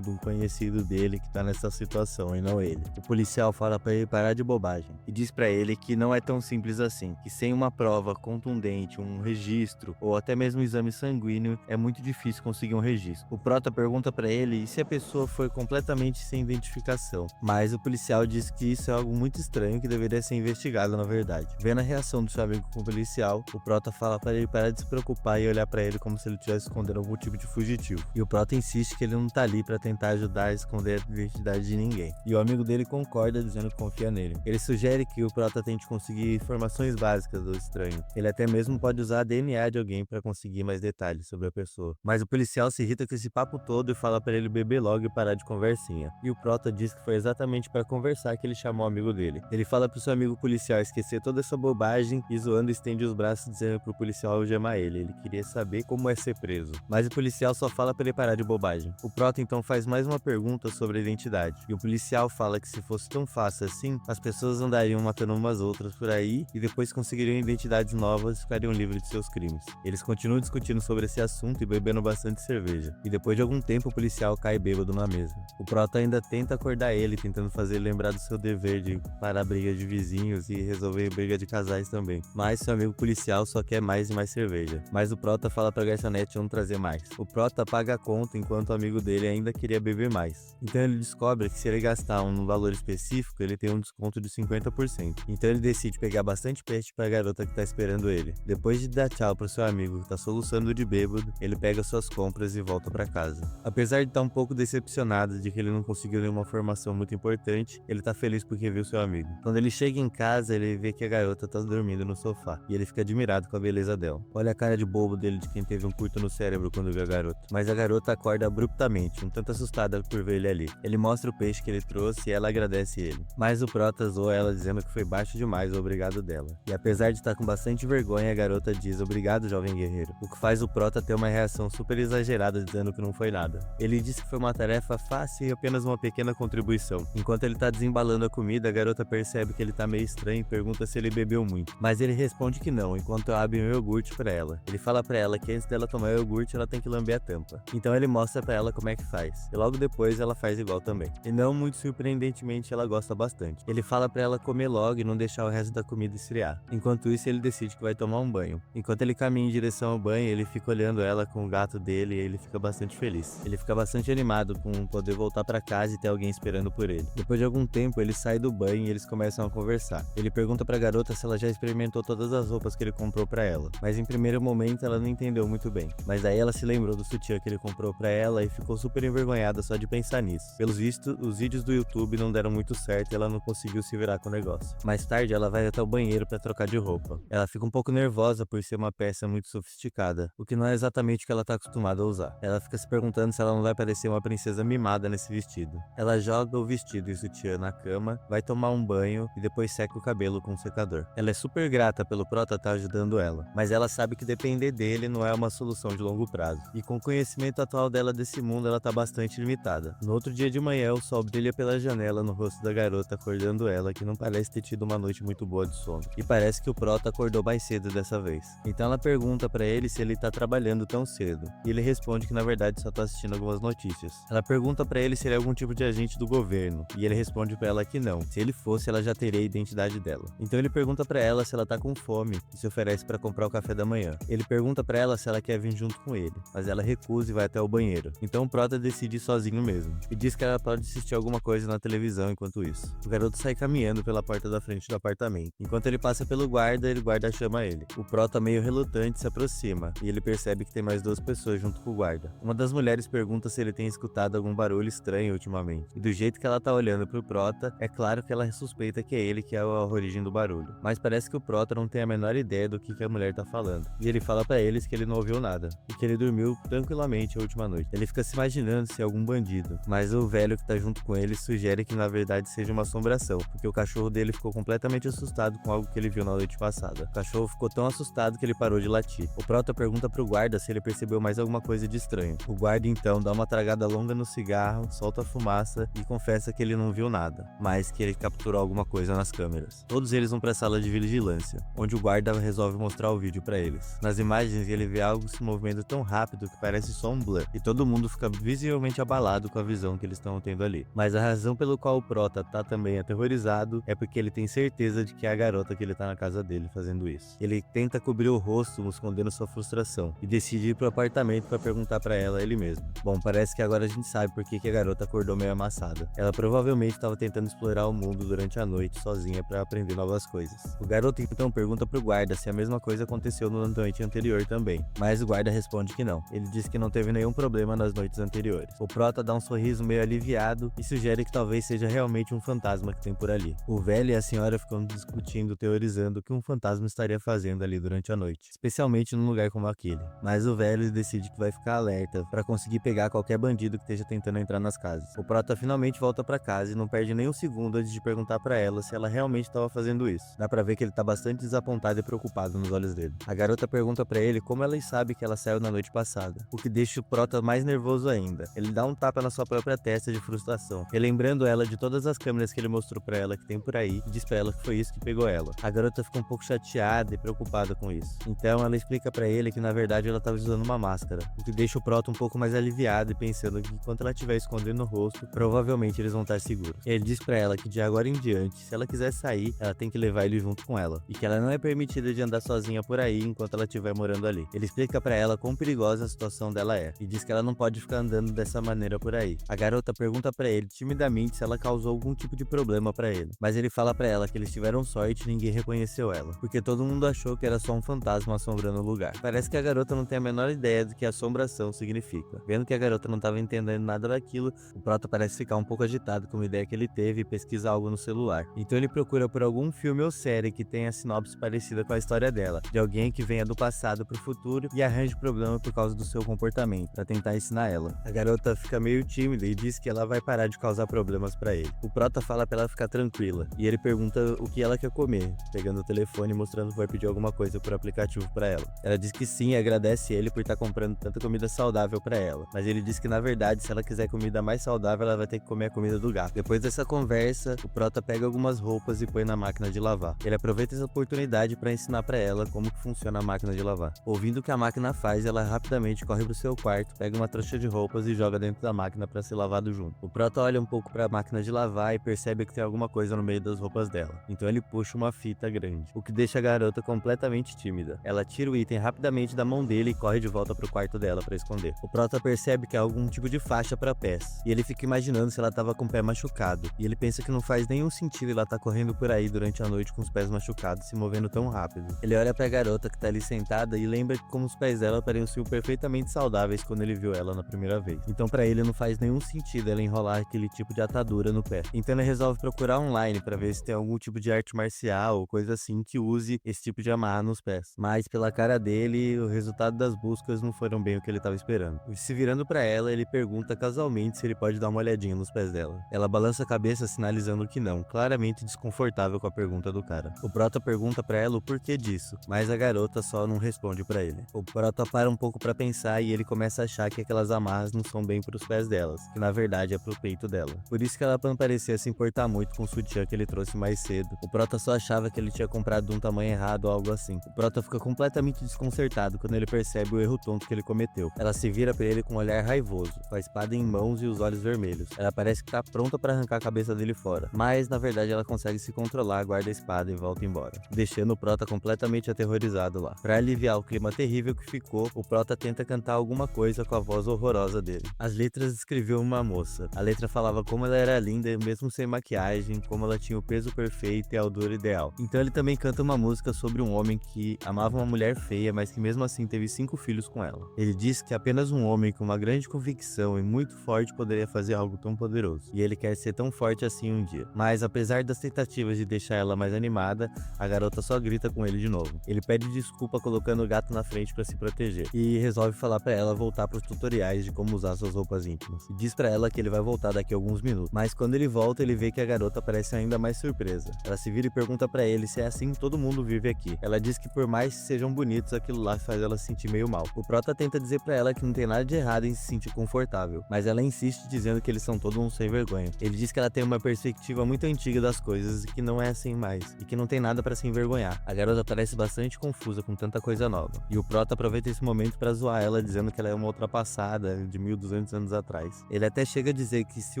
um conhecido dele que tá nessa situação e não ele. O policial fala pra ele parar de bobagem e diz pra ele que não é tão simples assim, que sem uma prova contundente, um registro ou até mesmo um exame sanguíneo é muito difícil conseguir um registro. O prota pergunta pra ele se a pessoa foi completamente sem identificação, mas o policial diz que isso é algo muito estranho que deveria ser investigado na verdade. Vendo a reação do seu amigo com o policial, o prota fala para ele parar de se preocupar e olhar pra ele como se ele estivesse escondendo algum tipo de fugitivo. E o prota insiste que ele não tá ali pra tentar ajudar a esconder a identidade de ninguém. E o amigo dele concorda, dizendo que confia nele. Ele sugere que o prota tente conseguir informações básicas do estranho. Ele até mesmo pode usar a DNA de alguém pra conseguir mais detalhes sobre a pessoa. Mas o policial se irrita com esse papo todo e fala pra ele beber logo e parar de conversinha. E o prota diz que foi exatamente pra conversar que ele chamou o amigo dele. Ele fala pro seu amigo policial esquecer toda essa bobagem e zoando estende os braços dizendo pro policial algemar ele. Ele queria saber como é ser preso. Mas o policial só fala pra ele parar de bobagem. O prota então faz mais uma pergunta sobre a identidade. E o policial fala que se fosse tão fácil assim, as pessoas andariam uma matando umas outras por aí e depois conseguiriam identidades novas e ficariam livres de seus crimes. Eles continuam discutindo sobre esse assunto e bebendo bastante cerveja. E depois de algum tempo o policial cai bêbado na mesa. O Prota ainda tenta acordar ele, tentando fazer ele lembrar do seu dever de parar a briga de vizinhos e resolver briga de casais também. Mas seu amigo policial só quer mais e mais cerveja. Mas o Prota fala pra garçonete não trazer mais. O Prota paga a conta enquanto o amigo dele ainda queria beber mais. Então ele descobre que se ele gastar um valor específico, ele tem um desconto de 50%. Então ele decide pegar bastante peixe pra garota que tá esperando ele. Depois de dar tchau pro seu amigo que tá soluçando de bêbado, ele pega suas compras e volta pra casa. Apesar de estar um pouco decepcionado de que ele não conseguiu nenhuma formação muito importante, ele tá feliz porque viu seu amigo. Quando ele chega em casa, ele vê que a garota tá dormindo no sofá, e ele fica admirado com a beleza dela. Olha a cara de bobo dele de quem teve um curto no cérebro quando viu a garota. Mas a garota acorda abruptamente, um tanto assustada por ver ele ali. Ele mostra o peixe que ele trouxe e ela agradece ele. Mas o Prota zoa ela dizendo que foi baixo demais o obrigado dela. E apesar de estar com bastante vergonha, a garota diz obrigado, jovem guerreiro. O que faz o Prota ter uma reação super exagerada dizendo que não foi nada. Ele disse que foi uma tarefa fácil e apenas uma pequena contribuição. Enquanto ele tá desembalando a comida, a garota percebe que ele tá meio estranho e pergunta se ele bebeu muito. Mas ele responde que não, enquanto abre um iogurte pra ela. Ele fala pra ela que antes dela tomar o iogurte, ela tem que lamber a tampa. Então ele mostra pra ela como é que faz. E logo depois ela faz igual também. E não muito surpreendentemente, ela gosta bastante. Ele fala pra ela comer logo e não deixar o resto da comida esfriar. Enquanto isso, ele decide que vai tomar um banho. Enquanto ele caminha em direção ao banho, ele fica olhando ela com o gato dele e ele fica bastante feliz. Ele fica bastante animado com poder voltar pra casa e ter alguém esperando por ele. Depois de algum tempo, ele sai do banho e eles começam a conversar. Ele pergunta pra garota se ela já experimentou todas as roupas que ele comprou pra ela, mas em primeiro momento ela não entendeu muito bem. Mas daí ela se lembrou do sutiã que ele comprou pra ela e ficou super envergonhada só de pensar nisso. Pelos vistos, os vídeos do YouTube não deram muito certo e ela não conseguiu se virar com o negócio. Mais tarde, ela vai até o banheiro pra trocar de roupa. Ela fica um pouco nervosa por ser uma peça muito sofisticada, o que não é exatamente o que ela tá acostumada a usar. Ela fica se perguntando se ela não vai parecer uma princesa mimada nesse vestido. Ela joga o vestido e o sutiã na cama, vai tomar um banho e depois seca o cabelo com um secador. Ela é super grata pelo Prota estar ajudando ela, mas ela sabe que depender dele não é uma solução de longo prazo. E com o conhecimento atual dela desse mundo, ela tá bastante limitada. No outro dia de manhã, o sol brilha pela janela no rosto da garota, acordando ela, que não parece ter tido uma noite muito boa de sono. E parece que o Prota acordou mais cedo dessa vez. Então ela pergunta pra ele se ele tá trabalhando tão cedo. E ele responde que na verdade só tá assistindo algumas notícias. Ela pergunta pra ele se ele é algum tipo de agente do governo. E ele responde pra ela que não. Se ele fosse, ela já teria a identidade dela. Então ele pergunta pra ela se ela tá com fome e se oferece pra comprar o café da manhã. Ele pergunta pra ela se ela quer vir junto com ele, mas ela recusa e vai até o banheiro. Então o Prota decide ir sozinho mesmo. E diz que ela pode assistir alguma coisa na televisão enquanto isso. O garoto sai caminhando pela porta da frente do apartamento. Enquanto ele passa pelo guarda, o guarda chama ele. O Prota, meio relutante, se aproxima e ele percebe que tem mais duas pessoas junto com o guarda. Uma das mulheres pergunta se ele tem escutado algum barulho estranho ultimamente. E do jeito que ela tá olhando pro Prota, é claro que ela suspeita que é ele que é a origem do barulho. Mas parece que o Prota não tem a menor ideia do que a mulher tá falando. E ele fala pra eles que ele não ouviu nada e que ele dormiu tranquilamente a última noite. Ele fica se imaginando se é algum bandido, mas o velho que tá junto com ele sugere que na verdade seja uma assombração, porque o cachorro dele ficou completamente assustado com algo que ele viu na noite passada. O cachorro ficou tão assustado que ele parou de latir. O Prota pergunta pro guarda se ele percebeu mais alguma coisa de estranho. O guarda então dá uma tragada longa no cigarro, solta a fumaça e confessa que ele não viu nada, mas que ele capturou alguma coisa nas câmeras. Todos eles vão pra sala de vigilância, onde o guarda resolve mostrar o vídeo pra eles. Nas imagens ele vê algo se movendo tão rápido que parece só um blur, e todo mundo fica visivelmente abalado com a visão que eles estão tendo ali. Mas a razão pelo qual o Prota tá também aterrorizado é porque ele tem certeza de que é a garota que ele tá na casa dele fazendo isso. Ele tenta cobrir o rosto, escondendo sua frustração, e decide ir pro apartamento pra perguntar pra ela ele mesmo. Bom, parece que agora a gente sabe por que a garota acordou meio amassada. Ela provavelmente estava tentando explorar o mundo durante a noite sozinha pra aprender novas coisas. O garoto então pergunta pro guarda se a mesma coisa aconteceu na noite anterior também, mas o guarda responde que não. Ele diz que não teve nenhum problema nas noites anteriores. O Prota dá um sorriso meio aliviado e sugere que talvez seja realmente um fantasma que tem por ali. O velho e a senhora ficam discutindo, teorizando o que um fantasma estaria fazendo ali durante a noite, especialmente num lugar como aquele. Mas o velho decide que vai ficar alerta para conseguir pegar qualquer bandido que esteja tentando entrar nas casas. O Prota finalmente volta para casa e não perde nem um segundo antes de perguntar para ela se ela realmente estava fazendo isso. Dá pra ver que ele tá bastante desapontado e preocupado nos olhos dele. A garota pergunta para ele como ela sabe que ela saiu na noite passada, o que deixa o Prota mais nervoso ainda. Ele dá um tapa na sua própria testa de frustração, relembrando ela de todas as câmeras que ele mostrou para ela que tem por aí, e diz pra ela que foi isso que pegou ela. A garota fica um pouco chateada e preocupada com isso. Então ela explica pra ele que na verdade ela tava usando uma máscara, o que deixa o Proto um pouco mais aliviado e pensando que enquanto ela estiver escondendo o rosto, provavelmente eles vão estar seguros. Ele diz pra ela que de agora em diante, se ela quiser sair, ela tem que levar ele junto com ela, e que ela não é permitida de andar sozinha por aí enquanto ela estiver morando ali. Ele explica pra ela quão perigosa a situação dela é, e diz que ela não pode ficar andando dessa maneira por aí. A garota pergunta pra ele timidamente se ela causou algum tipo de problema pra ele, mas ele fala pra ela que eles tiveram sorte e ninguém reconheceu ela, porque todo mundo achou que era só um fantasma assombrando o lugar. Parece que a garota não tem a menor ideia do que assombração significa. Vendo que a garota não estava entendendo nada daquilo, o Prota parece ficar um pouco agitado com uma ideia que ele teve e pesquisa algo no celular. Então ele procura por algum filme ou série que tenha sinopse parecida com a história dela, de alguém que venha do passado pro futuro e arranje problema por causa do seu comportamento, pra tentar ensinar ela. A garota fica meio tímida e diz que ela vai parar de causar problemas pra ele. O Prota fala pra ela ficar tranquila, e ele pergunta o que ela quer comer, pegando o telefone e mostrando que vai pedir alguma coisa por aplicativo pra ela. Ela diz que sim e agradece ele por estar comprando tanta comida saudável pra ela, mas ele diz que na verdade se ela quiser comida mais saudável ela vai ter que comer a comida do gato. Depois dessa conversa, o Prota pega algumas roupas e põe na máquina de lavar. Ele aproveita essa oportunidade pra ensinar pra ela como que funciona a máquina de lavar. Ouvindo o que a máquina faz, ela rapidamente corre pro seu quarto, pega uma trouxa de roupas e joga dentro da máquina pra ser lavado junto. O Prota olha um pouco pra máquina de lavar e percebe que tem alguma coisa no meio das roupas dela, então ele puxa uma fita grande, o que deixa a garota completamente tímida. Ela tira o item rapidamente da mão dele e corre de volta pro quarto dela pra esconder. O Prota percebe que é algum tipo de faixa pra pés, e ele fica imaginando se ela tava com o pé machucado, e ele pensa que não faz nenhum sentido ela tá correndo por aí durante a noite com os pés machucados, se movendo tão rápido. Ele olha pra garota que tá ali sentada e lembra que como os pés dela pareciam perfeitamente saudáveis quando ele viu ela na primeira vez. Então pra ele não faz nenhum sentido ela enrolar aquele tipo de atadura no pé. Então ele resolve procurar online pra ver se tem algum tipo de arte marcial ou coisa assim que use esse tipo de amarra nos pés. Mas pela cara dele, o resultado das buscas não foram bem o que ele tava esperando. Se virando pra ela, ele pergunta casualmente se ele pode dar uma olhadinha nos pés dela. Ela balança a cabeça sinalizando que não, claramente desconfortável com a pergunta do cara. O Prota pergunta pra ela o porquê disso, mas a garota só não responde pra ele. O Prota para um pouco pra pensar e ele começa a achar que aquelas amarras não são bem pros pés delas, que na verdade é pro peito dela. Por isso que ela não parecia se importar muito com o sutiã que ele trouxe mais cedo. O Prota só achava que ele tinha comprado de um tamanho errado ou algo assim. O Prota fica completamente desconcertado quando ele percebe o erro tonto que ele cometeu. Ela se vira pra ele com um olhar raivoso, com a espada em mãos e os olhos vermelhos. Ela parece que tá pronta pra arrancar a cabeça dele fora, mas na verdade ela consegue se controlar, guarda a espada e volta embora, deixando o Prota completamente aterrorizado lá. Pra aliviar o clima terrível que ficou, o Prota tenta cantar alguma coisa com a voz horrorosa dele. As letras descreviam uma moça. A letra falava como ela era linda, mesmo sem maquiagem, como ela tinha o peso perfeito e a altura ideal. Então ele também canta uma música sobre um homem que amava uma mulher feia, mas que mesmo assim teve 5 filhos com ela. Ele diz que apenas um homem com uma grande convicção e muito forte poderia fazer algo tão poderoso, e ele quer ser tão forte assim um dia. Mas apesar das tentativas de deixar ela mais animada, a garota só grita com ele de novo. Ele pede desculpa colocando o gato na frente pra se proteger, e resolve falar pra ela voltar pros tutoriais de como usar suas roupas íntimas. E diz pra ela que ele vai voltar daqui a alguns minutos, mas quando ele volta ele vê que a garota parece ainda mais surpresa. Ela se vira e pergunta pra ele se é assim que todo mundo vive aqui. Ela diz que por mais que sejam bonitos, aquilo lá faz ela se sentir meio mal. O Prota tenta dizer pra ela que não tem nada de errado em se sentir confortável, mas ela insiste dizendo que eles são todos uns sem vergonha. Ele diz que ela tem uma perspectiva muito antiga das coisas e que não é assim mais, e que não tem nada pra se envergonhar. A garota parece bastante confusa com tanta coisa nova, e o Prota aproveita esse momento pra zoar ela, dizendo que ela é uma ultrapassada de 1200 anos atrás. Ele até chega a dizer que se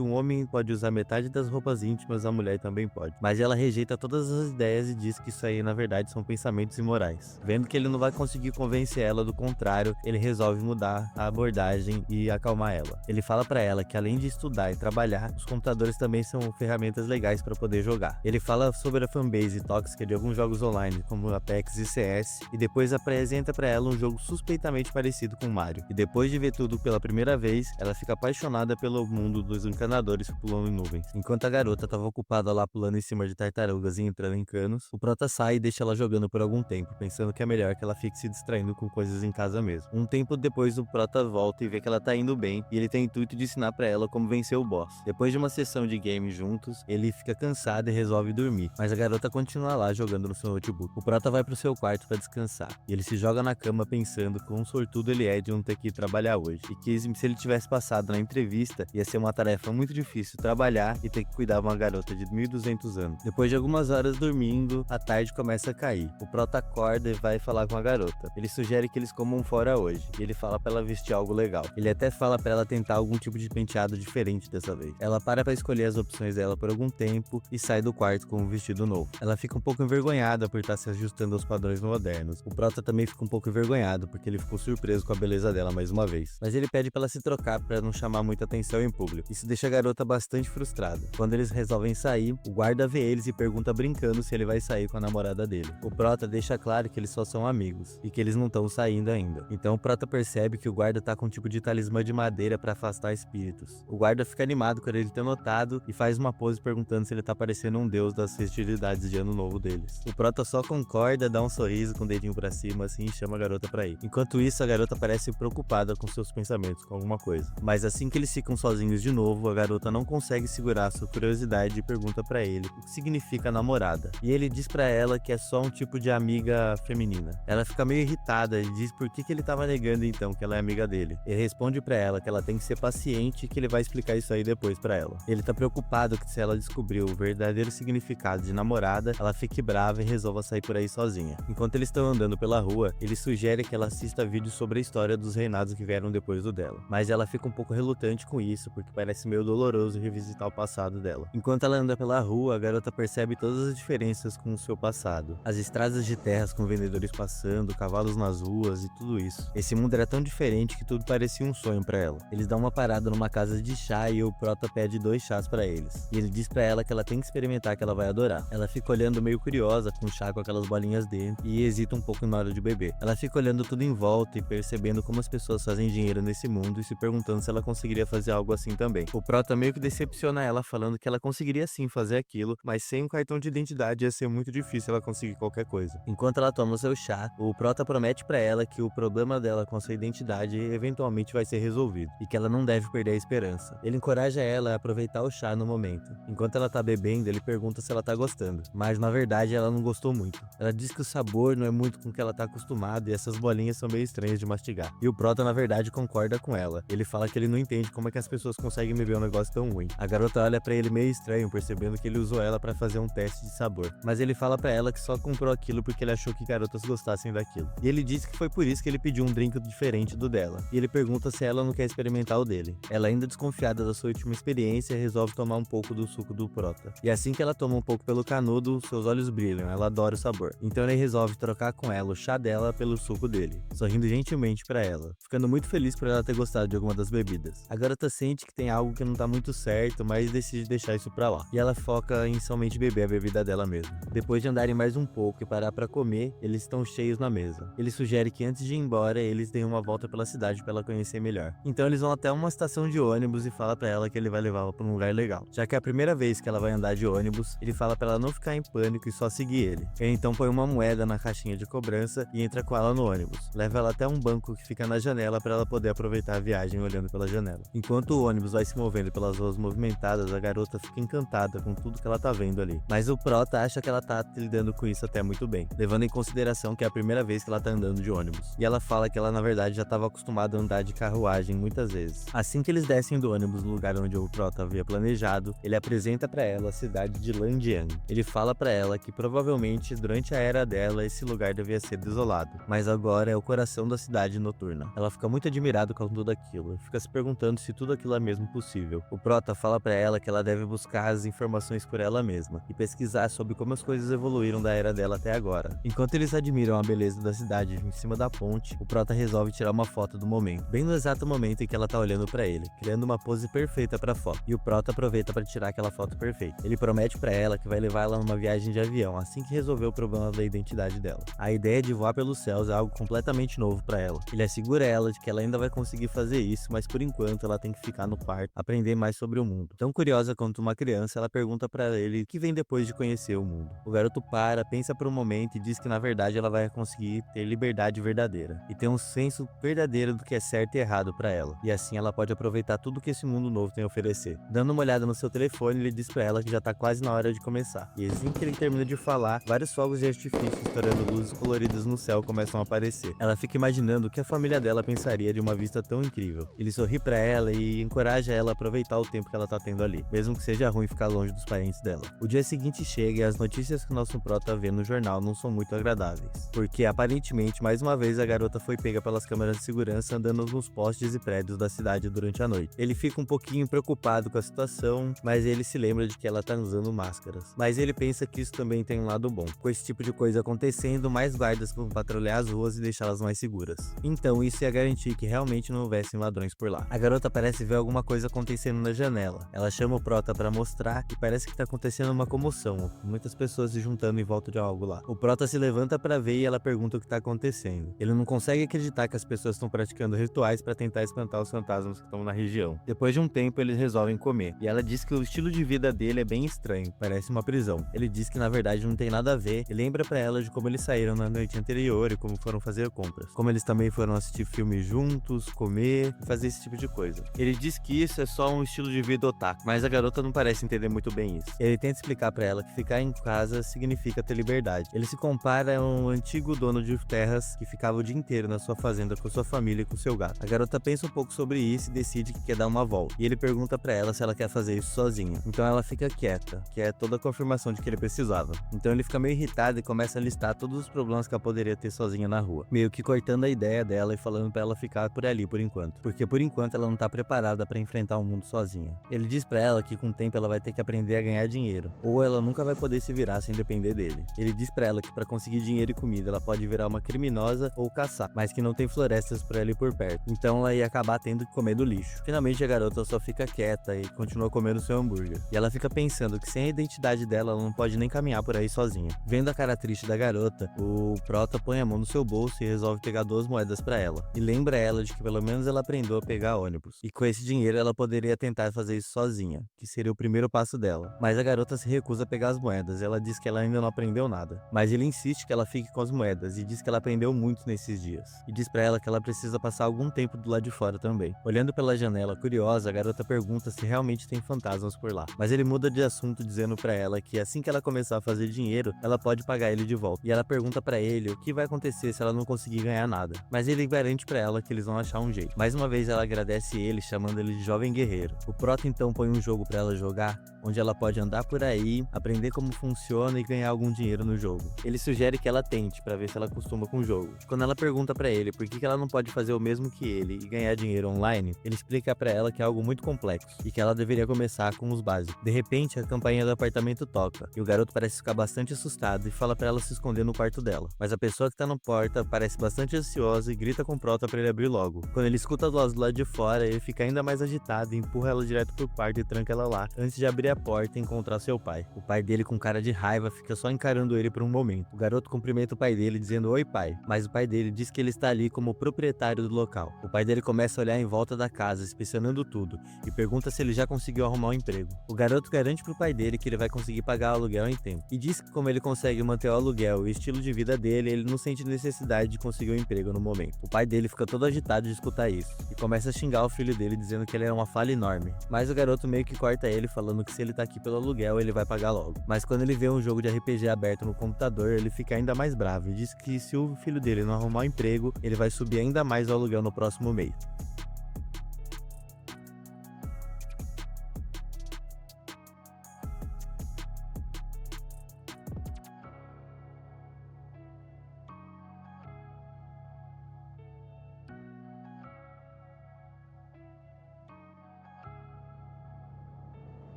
um homem pode usar metade das roupas íntimas, a mulher também pode. Mas ela rejeita todas as ideias e diz que isso aí na verdade são pensamentos imorais. Vendo que ele não vai conseguir convencer ela do contrário, ele resolve mudar a abordagem e acalmar ela. Ele fala pra ela que além de estudar e trabalhar, os computadores também são ferramentas legais pra poder jogar. Ele fala sobre a fanbase tóxica de alguns jogos online, como Apex e CS, e depois apresenta pra ela um jogo suspeitamente parecido com Mario. E depois de ver tudo pela primeira vez, ela fica apaixonada pelo mundo dos encanadores pulando em nuvens. Enquanto a garota estava ocupada lá pulando em cima de tartarugas e entrando em canos, o Prota sai e deixa ela jogando por algum tempo, pensando que é melhor que ela fique se distraindo com coisas em casa mesmo. Um tempo depois, o Prota volta e vê que ela tá indo bem, e ele tem o intuito de ensinar pra ela como vencer o boss. Depois de uma sessão de game juntos, ele fica cansado e resolve dormir, mas a garota continua lá jogando no seu notebook. O Prota vai pro seu quarto pra descansar, e ele se joga na cama pensando quão sortudo ele é de não ter que ir trabalhar hoje, e que se ele tivesse passado na entrevista, ia ser uma tarefa muito difícil trabalhar e ter que cuidar de uma garota de 1200 200 anos. Depois de algumas horas dormindo, a tarde começa a cair. O Prota acorda e vai falar com a garota. Ele sugere que eles comam fora hoje, e ele fala pra ela vestir algo legal. Ele até fala pra ela tentar algum tipo de penteado diferente dessa vez. Ela para pra escolher as opções dela por algum tempo e sai do quarto com um vestido novo. Ela fica um pouco envergonhada por estar se ajustando aos padrões modernos. O Prota também fica um pouco envergonhado porque ele ficou surpreso com a beleza dela mais uma vez. Mas ele pede pra ela se trocar pra não chamar muita atenção em público. Isso deixa a garota bastante frustrada. Quando eles resolvem sair, o guarda vê eles e pergunta brincando se ele vai sair com a namorada dele. O Prota deixa claro que eles só são amigos e que eles não estão saindo ainda. Então o Prota percebe que o guarda tá com um tipo de talismã de madeira pra afastar espíritos. O guarda fica animado por ele ter notado e faz uma pose perguntando se ele tá parecendo um deus das festividades de ano novo deles. O Prota só concorda, dá um sorriso com o dedinho pra cima assim e chama a garota pra ir. Enquanto isso, a garota parece preocupada com seus pensamentos, com alguma coisa. Mas assim que eles ficam sozinhos de novo, a garota não consegue segurar sua curiosidade e pergunta pra ele o que significa namorada. E ele diz pra ela que é só um tipo de amiga feminina. Ela fica meio irritada e diz por que ele tava negando então que ela é amiga dele. Ele responde pra ela que ela tem que ser paciente e que ele vai explicar isso aí depois pra ela. Ele tá preocupado que se ela descobrir o verdadeiro significado de namorada, ela fique brava e resolva sair por aí sozinha. Enquanto eles estão andando pela rua, ele sugere que ela assista vídeos sobre a história dos reinados que vieram depois do dela. Mas ela fica um pouco relutante com isso, porque parece meio doloroso revisitar o passado dela. Enquanto ela anda pela rua, a garota percebe todas as diferenças com o seu passado. As estradas de terras com vendedores passando, cavalos nas ruas e tudo isso. Esse mundo era tão diferente que tudo parecia um sonho pra ela. Eles dão uma parada numa casa de chá e o Prota pede 2 chás pra eles. E ele diz pra ela que ela tem que experimentar, que ela vai adorar. Ela fica olhando meio curiosa com o chá com aquelas bolinhas dentro e hesita um pouco na hora de beber. Ela fica olhando tudo em volta e percebendo como as pessoas fazem dinheiro nesse mundo e se perguntando se ela conseguiria fazer algo assim também. O Prota meio que decepciona ela, falando que ela conseguiria sim fazer aquilo, mas sem um cartão de identidade ia ser muito difícil ela conseguir qualquer coisa. Enquanto ela toma o seu chá, o Prota promete pra ela que o problema dela com a sua identidade eventualmente vai ser resolvido e que ela não deve perder a esperança. Ele encoraja ela a aproveitar o chá no momento. Enquanto ela tá bebendo, ele pergunta se ela tá gostando, mas na verdade ela não gostou muito. Ela diz que o sabor não é muito com o que ela tá acostumada e essas bolinhas são meio estranhas de mastigar. E o Prota na verdade concorda com ela. Ele fala que ele não entende como é que as pessoas conseguem beber um negócio tão ruim. A garota olha pra ele meio estranho, percebendo que ele usou ela pra fazer um teste de sabor. Mas ele fala pra ela que só comprou aquilo porque ele achou que garotas gostassem daquilo. E ele diz que foi por isso que ele pediu um drink diferente do dela. E ele pergunta se ela não quer experimentar o dele. Ela, ainda desconfiada da sua última experiência, resolve tomar um pouco do suco do Prota. E assim que ela toma um pouco pelo canudo, seus olhos brilham, ela adora o sabor. Então ele resolve trocar com ela o chá dela pelo suco dele, sorrindo gentilmente pra ela, ficando muito feliz por ela ter gostado de alguma das bebidas. A garota sente que tem algo que não tá muito certo, mas decide deixar isso pra lá. E ela foca em somente beber a bebida dela mesma. Depois de andarem mais um pouco e parar pra comer, eles estão cheios na mesa. Ele sugere que antes de ir embora, eles deem uma volta pela cidade pra ela conhecer melhor. Então eles vão até uma estação de ônibus e fala pra ela que ele vai levá-la pra um lugar legal. Já que é a primeira vez que ela vai andar de ônibus, ele fala pra ela não ficar em pânico e só seguir ele. Ele então põe uma moeda na caixinha de cobrança e entra com ela no ônibus. Leva ela até um banco que fica na janela pra ela poder aproveitar a viagem olhando pela janela. Enquanto o ônibus vai se movendo pelas ruas movimentadas, a garota fica encantada com tudo que ela tá vendo ali. Mas o Prota acha que ela tá lidando com isso até muito bem, levando em consideração que é a primeira vez que ela tá andando de ônibus. E ela fala que ela na verdade já estava acostumada a andar de carruagem muitas vezes. Assim que eles descem do ônibus no lugar onde o Prota havia planejado, ele apresenta pra ela a cidade de Landian. Ele fala pra ela que provavelmente durante a era dela esse lugar devia ser desolado, mas agora é o coração da cidade noturna. Ela fica muito admirada com tudo aquilo, fica se perguntando se tudo aquilo é mesmo possível. O Prota fala pra ela que ela deve buscar as informações por ela mesma e pesquisar sobre como as coisas evoluíram da era dela até agora. Enquanto eles admiram a beleza da cidade em cima da ponte, o Prota resolve tirar uma foto do momento, bem no exato momento em que ela tá olhando pra ele, criando uma pose perfeita pra foto. E o Prota aproveita pra tirar aquela foto perfeita. Ele promete pra ela que vai levar ela numa viagem de avião assim que resolver o problema da identidade dela. A ideia de voar pelos céus é algo completamente novo pra ela. Ele assegura ela de que ela ainda vai conseguir fazer isso, mas por enquanto ela tem que ficar no quarto, aprender mais sobre o mundo. Tão curiosa quanto uma criança, ela pergunta pra ele o que vem depois de conhecer o mundo. O garoto para, pensa por um momento e diz que na verdade ela vai conseguir ter liberdade verdadeira e ter um senso verdadeiro do que é certo e errado pra ela. E assim ela pode aproveitar tudo que esse mundo novo tem a oferecer. Dando uma olhada no seu telefone, ele diz pra ela que já tá quase na hora de começar. E assim que ele termina de falar, vários fogos de artifício estourando luzes coloridas no céu começam a aparecer. Ela fica imaginando o que a família dela pensaria de uma vista tão incrível. Ele sorri pra ela e encoraja ela a aproveitar o tempo que ela tá tendo ali, mesmo que seja ruim ficar longe dos parentes antes dela. O dia seguinte chega e as notícias que o nosso prota vê no jornal não são muito agradáveis, porque aparentemente mais uma vez a garota foi pega pelas câmeras de segurança andando nos postes e prédios da cidade durante a noite. Ele fica um pouquinho preocupado com a situação, mas ele se lembra de que ela tá usando máscaras. Mas ele pensa que isso também tem um lado bom. Com esse tipo de coisa acontecendo, mais guardas vão patrulhar as ruas e deixá-las mais seguras. Então isso ia garantir que realmente não houvessem ladrões por lá. A garota parece ver alguma coisa acontecendo na janela. Ela chama o prota para mostrar e parece que tá acontecendo uma comoção, muitas pessoas se juntando em volta de algo lá. O prota se levanta para ver e ela pergunta o que tá acontecendo. Ele não consegue acreditar que as pessoas estão praticando rituais para tentar espantar os fantasmas que estão na região. Depois de um tempo, eles resolvem comer, e ela diz que o estilo de vida dele é bem estranho, parece uma prisão. Ele diz que na verdade não tem nada a ver e lembra para ela de como eles saíram na noite anterior e como foram fazer compras. Como eles também foram assistir filmes juntos, comer e fazer esse tipo de coisa. Ele diz que isso é só um estilo de vida otaku, mas a garota não parece entender muito bem isso. Ele tenta explicar para ela que ficar em casa significa ter liberdade. Ele se compara a um antigo dono de terras que ficava o dia inteiro na sua fazenda com sua família e com seu gato. A garota pensa um pouco sobre isso e decide que quer dar uma volta. E ele pergunta para ela se ela quer fazer isso sozinha. Então ela fica quieta, que é toda a confirmação de que ele precisava. Então ele fica meio irritado e começa a listar todos os problemas que ela poderia ter sozinha na rua, meio que cortando a ideia dela e falando para ela ficar por ali por enquanto, porque por enquanto ela não tá preparada para enfrentar o mundo sozinha. Ele diz para ela que com o tempo ela vai ter que aprender a ganhar dinheiro, ou ela nunca vai poder se virar sem depender dele. Ele diz para ela que para conseguir dinheiro e comida ela pode virar uma criminosa ou caçar, mas que não tem florestas por ali por perto, então ela ia acabar tendo que comer do lixo. Finalmente a garota só fica quieta e continua comendo seu hambúrguer, e ela fica pensando que sem a identidade dela ela não pode nem caminhar por aí sozinha. Vendo a cara triste da garota, o prota põe a mão no seu bolso e resolve pegar 2 moedas para ela, e lembra ela de que pelo menos ela aprendeu a pegar ônibus, e com esse dinheiro ela poderia tentar fazer isso sozinha, que seria o primeiro passo dela. Mas a garota se recusa a pegar as moedas, ela diz que ela ainda não aprendeu nada, mas ele insiste que ela fique com as moedas e diz que ela aprendeu muito nesses dias, e diz pra ela que ela precisa passar algum tempo do lado de fora também. Olhando pela janela, curiosa, a garota pergunta se realmente tem fantasmas por lá, mas ele muda de assunto dizendo pra ela que assim que ela começar a fazer dinheiro, ela pode pagar ele de volta, e ela pergunta pra ele o que vai acontecer se ela não conseguir ganhar nada, mas ele garante pra ela que eles vão achar um jeito. Mais uma vez ela agradece ele, chamando ele de jovem guerreiro. O prota então põe um jogo pra ela jogar, onde ela pode andar por aí, aprender como funciona e ganhar algum dinheiro no jogo. Ele sugere que ela tente pra ver se ela acostuma com o jogo. Quando ela pergunta pra ele por que ela não pode fazer o mesmo que ele e ganhar dinheiro online, ele explica pra ela que é algo muito complexo e que ela deveria começar com os básicos. De repente, a campainha do apartamento toca e o garoto parece ficar bastante assustado e fala pra ela se esconder no quarto dela. Mas a pessoa que tá na porta parece bastante ansiosa e grita com o prota pra ele abrir logo. Quando ele escuta a voz do lado de fora, ele fica ainda mais agitado e empurra ela direto pro quarto e tranca ela lá, antes de abrir a porta e encontrar seu pai. O pai dele, com cara de raiva, fica só encarando ele por um momento. O garoto cumprimenta o pai dele dizendo oi pai, mas o pai dele diz que ele está ali como proprietário do local. O pai dele começa a olhar em volta da casa, inspecionando tudo, e pergunta se ele já conseguiu arrumar um emprego. O garoto garante pro pai dele que ele vai conseguir pagar o aluguel em tempo, e diz que como ele consegue manter o aluguel e o estilo de vida dele, ele não sente necessidade de conseguir um emprego no momento. O pai dele fica todo agitado de escutar isso, e começa a xingar o filho dele dizendo que ele é uma falha enorme, mas o garoto meio que corta ele falando que se ele tá aqui pelo aluguel, ele vai pagar logo. Mas quando ele vê um jogo de RPG aberto no computador, ele fica ainda mais bravo e diz que se o filho dele não arrumar um emprego, ele vai subir ainda mais o aluguel no próximo mês.